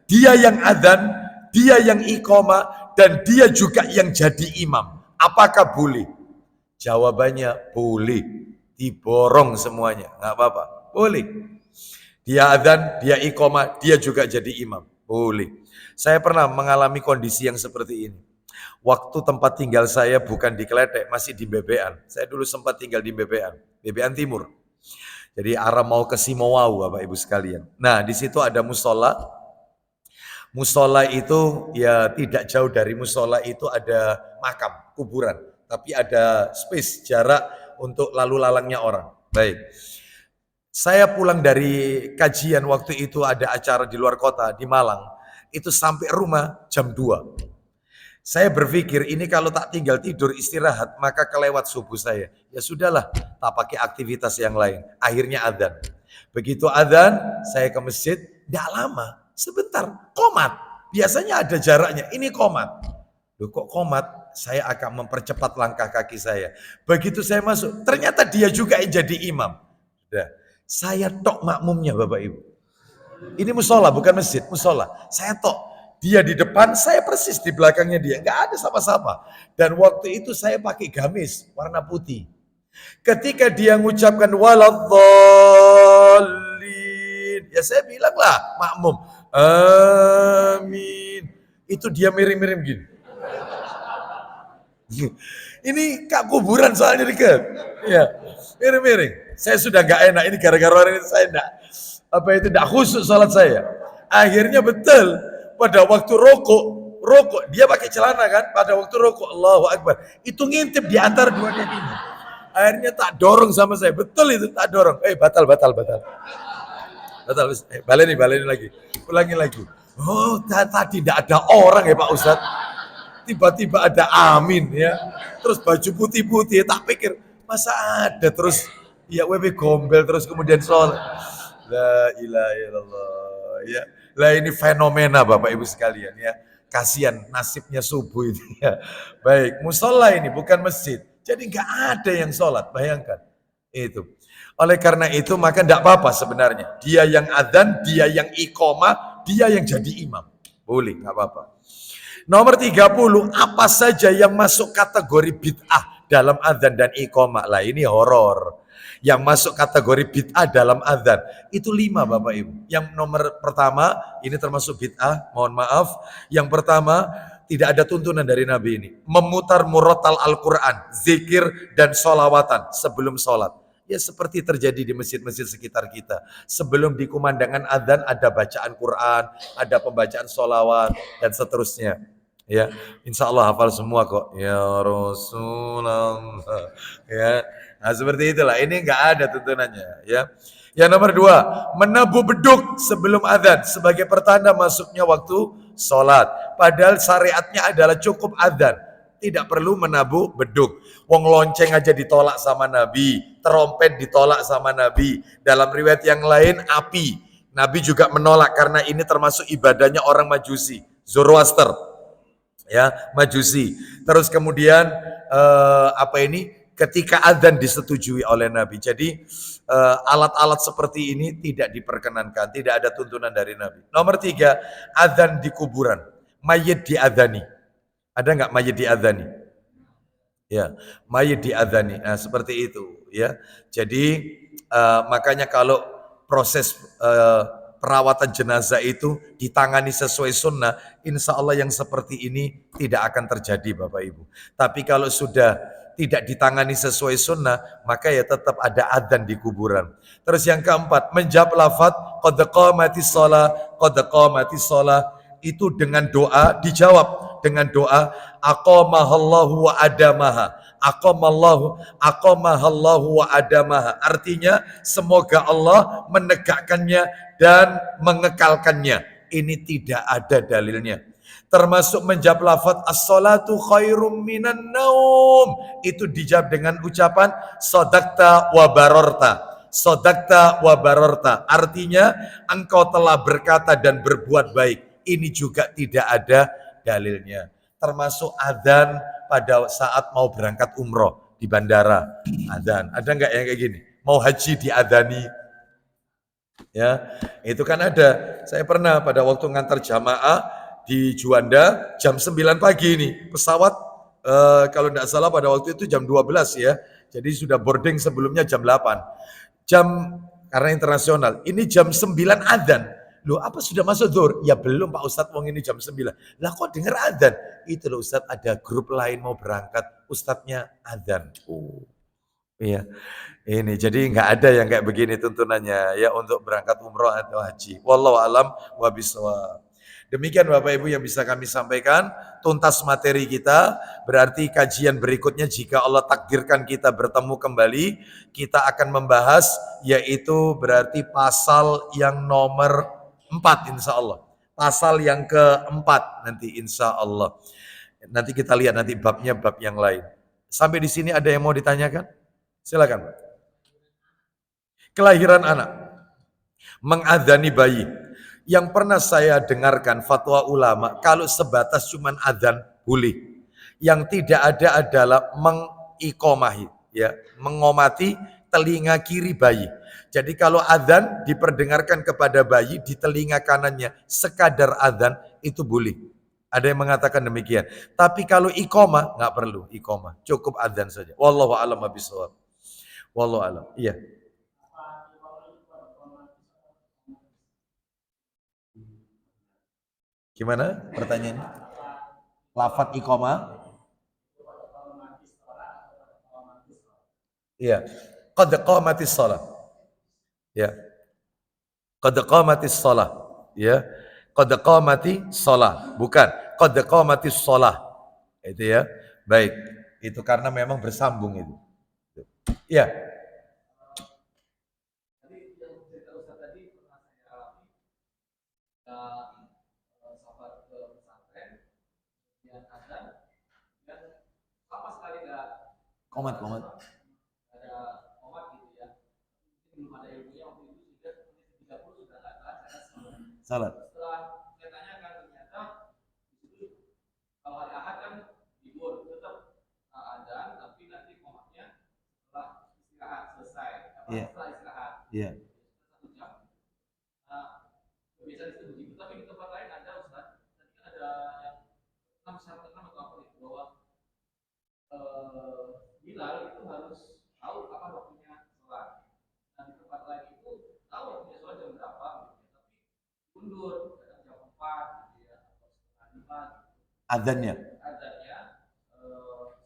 Dia yang adzan, dia yang iqamah, dan dia juga yang jadi imam. Apakah boleh? Jawabannya boleh. Diborong semuanya. Nggak apa-apa. Boleh. Dia adzan, dia iqamah, dia juga jadi imam. Boleh. Saya pernah mengalami kondisi yang seperti ini. Waktu tempat tinggal saya bukan di Kletek, masih di Bebean. Saya dulu sempat tinggal di Bebean. Bebean Timur. Jadi arah mau ke Simowau Bapak Ibu sekalian. Nah di situ ada musola. Musola itu ya tidak jauh dari musola itu ada makam, kuburan. Tapi ada space, jarak untuk lalu lalangnya orang. Baik. Saya pulang dari kajian waktu itu ada acara di luar kota, di Malang. Itu sampai rumah jam 2. Saya berpikir ini kalau tak tinggal tidur istirahat, maka kelewat subuh saya. Ya sudahlah, tak pakai aktivitas yang lain. Akhirnya adzan. Begitu adzan, saya ke masjid, tidak lama. Sebentar, qomat. Biasanya ada jaraknya, ini qomat. Loh kok qomat? Saya akan mempercepat langkah kaki saya. Begitu saya masuk, ternyata dia juga yang jadi imam. Sudah. Saya tok makmumnya Bapak Ibu. Ini musola, bukan masjid, musola. Saya tok. Dia di depan, saya persis di belakangnya dia. Nggak ada sama-sama. Dan waktu itu saya pakai gamis warna putih. Ketika dia mengucapkan waladhdallin, ya saya bilang lah makmum. Amin. Itu dia miring-miring gini. Ini kak kuburan soalnya dekat. Ya, miring-miring. Saya sudah nggak enak ini gara-gara orang ini saya tidak khusyuk salat saya. Akhirnya betul pada waktu rokok dia pakai celana kan. Pada waktu rokok Allahu Akbar itu ngintip di antara dua kakinya. Akhirnya tak dorong sama saya. Betul itu tak dorong. Batal. Baleni lagi. Ulangi lagi. Oh, tadi tidak ada orang ya Pak Ustadz. Tiba-tiba ada amin ya. Terus baju putih-putih. Tak pikir, Masa ada terus ya WB gombel terus kemudian sholat. La ilaha illallah ya. Lah ini fenomena Bapak Ibu sekalian ya. Kasihan nasibnya subuh itu ya. Baik, musola ini bukan masjid. Jadi nggak ada yang sholat, bayangkan. Itu. Oleh karena itu maka tidak apa-apa sebenarnya. Dia yang adzan, dia yang iqamah, dia yang jadi imam. Boleh, nggak apa-apa. Nomor 30, apa saja yang masuk kategori bid'ah dalam adzan dan iqamah. Lah ini horor. Yang masuk kategori bid'ah dalam adzan itu 5 Bapak Ibu. Yang nomor pertama, ini termasuk bid'ah, mohon maaf. Yang pertama, tidak ada tuntunan dari Nabi ini. Memutar murotal Al-Quran, zikir dan sholawatan sebelum sholat. Ya seperti terjadi di masjid-masjid sekitar kita. Sebelum dikumandangkan adzan ada bacaan Quran, ada pembacaan sholawat dan seterusnya. Ya, insya Allah hafal semua kok. Ya Rasulullah. Ya, nah seperti itulah. Ini nggak ada tuntunannya. Ya. Yang nomor 2, menabuh beduk sebelum adzan sebagai pertanda masuknya waktu sholat. Padahal syariatnya adalah cukup adzan. Tidak perlu menabuh beduk. Wong lonceng aja ditolak sama Nabi, terompet ditolak sama Nabi. Dalam riwayat yang lain api. Nabi juga menolak karena ini termasuk ibadahnya orang Majusi, Zoroaster. Ya, Majusi. Terus kemudian apa ini? Ketika adzan disetujui oleh Nabi. Jadi alat-alat seperti ini tidak diperkenankan, tidak ada tuntunan dari Nabi. Nomor 3, adzan di kuburan. Mayit diadzani. Ada nggak mayit diadzani? Ya, mayit diadzani. Nah, seperti itu ya. Jadi makanya kalau proses perawatan jenazah itu ditangani sesuai sunnah, insya Allah yang seperti ini tidak akan terjadi Bapak Ibu. Tapi kalau sudah tidak ditangani sesuai sunnah, maka ya tetap ada adzan di kuburan. Terus yang keempat, menjawab lafaz qad qamatis shalah, qad qamatis shalah, itu dengan doa, dijawab dengan doa aqamahallahu wa adamaha. Aqamahallahu wa adamaha. Artinya semoga Allah menegakkannya dan mengekalkannya. Ini tidak ada dalilnya. Termasuk menjawab lafaz as-salatu khairum minan naum. Itu dijawab dengan ucapan sodakta wa barorta. Sodakta wa barorta. Artinya engkau telah berkata dan berbuat baik. Ini juga tidak ada dalilnya. Termasuk adzan pada saat mau berangkat umroh di bandara. Adzan. Ada nggak yang kayak gini? Mau haji diadzani. Ya, itu kan ada. Saya pernah pada waktu ngantar jamaah di Juanda jam 9 pagi ini. Pesawat kalau tidak salah pada waktu itu jam 12 ya. Jadi sudah boarding sebelumnya jam 8. Jam karena internasional. Ini jam 9 adzan. Loh, apa sudah masuk zuhur? Ya belum Pak Ustadz, wong ini jam 9. Lah kok dengar adzan? Itu loh Ustadz, ada grup lain mau berangkat, Ustadznya adzan. Oh, iya. Ini jadi nggak ada yang kayak begini tuntunannya ya untuk berangkat umroh atau haji. Wallahu alam wa bisawab. Demikian Bapak Ibu yang bisa kami sampaikan, tuntas materi kita, berarti kajian berikutnya jika Allah takdirkan kita bertemu kembali, kita akan membahas yaitu berarti pasal yang nomor 4 insya Allah. Pasal yang keempat nanti insya Allah. Nanti kita lihat nanti babnya bab yang lain. Sampai di sini ada yang mau ditanyakan? Silakan Pak. Kelahiran anak, mengadzani bayi. Yang pernah saya dengarkan fatwa ulama, kalau sebatas cuman adzan boleh. Yang tidak ada adalah mengikomahi, ya, mengomati telinga kiri bayi. Jadi kalau adzan diperdengarkan kepada bayi di telinga kanannya, sekadar adzan itu boleh. Ada yang mengatakan demikian. Tapi kalau ikomah nggak perlu ikomah, cukup adzan saja. Wallahu a'lam bishawab. Wallahu a'lam. Iya. Gimana pertanyaannya? Lafat iqamah? Iya. Qad qamatis shalah. Ya. Qad qamatis shalah. Ya. Qad qamati shalah. Bukan. Qad qamatis shalah. Itu ya. Baik. Itu karena memang bersambung itu. Ya. Komat. Salat. Setelah saya tanyakan ternyata kalau hari Ahad kan libur tetap adzan tapi nanti komatnya setelah istirahat selesai. Iya. Setelah istirahat. Iya. 1 jam. Kebiasaan itu begitu tapi di tempat lain ada Ustaz. Tadi kan ada yang 6 atau apa itu bahwa Bilal itu harus tahu kapan waktunya sholat. Dan di tempat lain itu tahu waktunya sholat jam berapa, gitu. Tapi mundur kadang jam 4 gitu ya, atau setengah 5. Adzannya. Adanya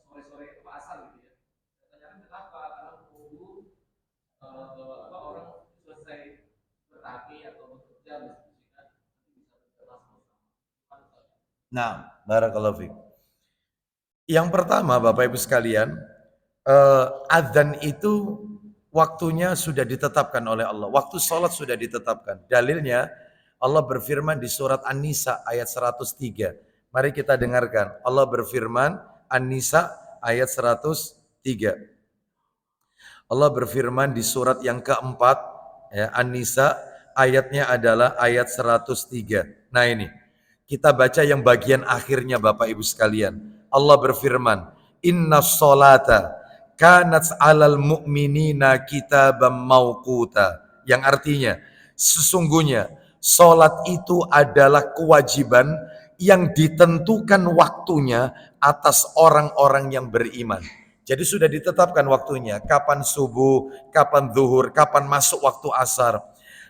sore-sore atau asar gitu ya. Saya tanyakan kenapa? Karena menunggu orang selesai bertani atau bekerja sehingga nanti bisa berjalan sama-sama. Nah, barakallahu fiik. Yang pertama Bapak Ibu sekalian, adzan itu waktunya sudah ditetapkan oleh Allah. Waktu sholat sudah ditetapkan. Dalilnya Allah berfirman di surat An-Nisa ayat 103. Mari kita dengarkan. Allah berfirman An-Nisa ayat 103. Allah berfirman di surat yang keempat, ya, An-Nisa ayatnya adalah ayat 103. Nah ini, kita baca yang bagian akhirnya Bapak Ibu sekalian. Allah berfirman, Inna sholata kanat alal mu'minina kitabam mauquta. Yang artinya, sesungguhnya sholat itu adalah kewajiban yang ditentukan waktunya atas orang-orang yang beriman. Jadi sudah ditetapkan waktunya, kapan subuh, kapan zuhur, kapan masuk waktu asar.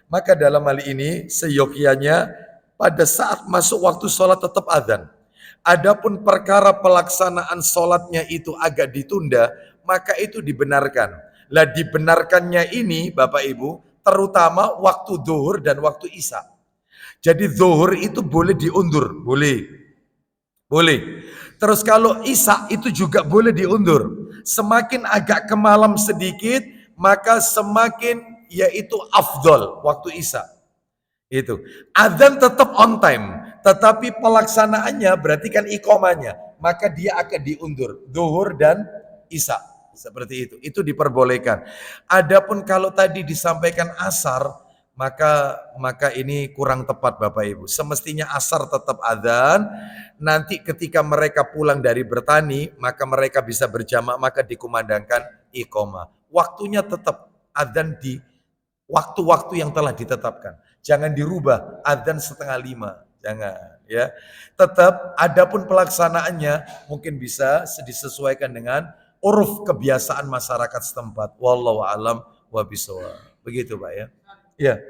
Maka dalam hal ini seyogyanya pada saat masuk waktu sholat tetap adzan. Adapun perkara pelaksanaan sholatnya itu agak ditunda, maka itu dibenarkan. Lah dibenarkannya ini Bapak Ibu, terutama waktu zuhur dan waktu isya. Jadi zuhur itu boleh diundur, boleh. Terus kalau isya itu juga boleh diundur. Semakin agak ke malam sedikit, maka semakin yaitu afdol waktu isya. Itu. Adzan tetap on time, tetapi pelaksanaannya berarti kan iqomahnya, maka dia akan diundur. Zuhur dan isya. Seperti itu. Itu diperbolehkan. Adapun kalau tadi disampaikan asar, maka ini kurang tepat Bapak Ibu. Semestinya asar tetap adzan. Nanti ketika mereka pulang dari bertani, maka mereka bisa berjamaah, maka dikumandangkan iqomah. Waktunya tetap adzan di waktu-waktu yang telah ditetapkan. Jangan dirubah adzan 4:30, jangan ya. Tetap adapun pelaksanaannya mungkin bisa disesuaikan dengan uruf kebiasaan masyarakat setempat. Wallahu alam wa bisawab. Begitu Pak ya. Ya.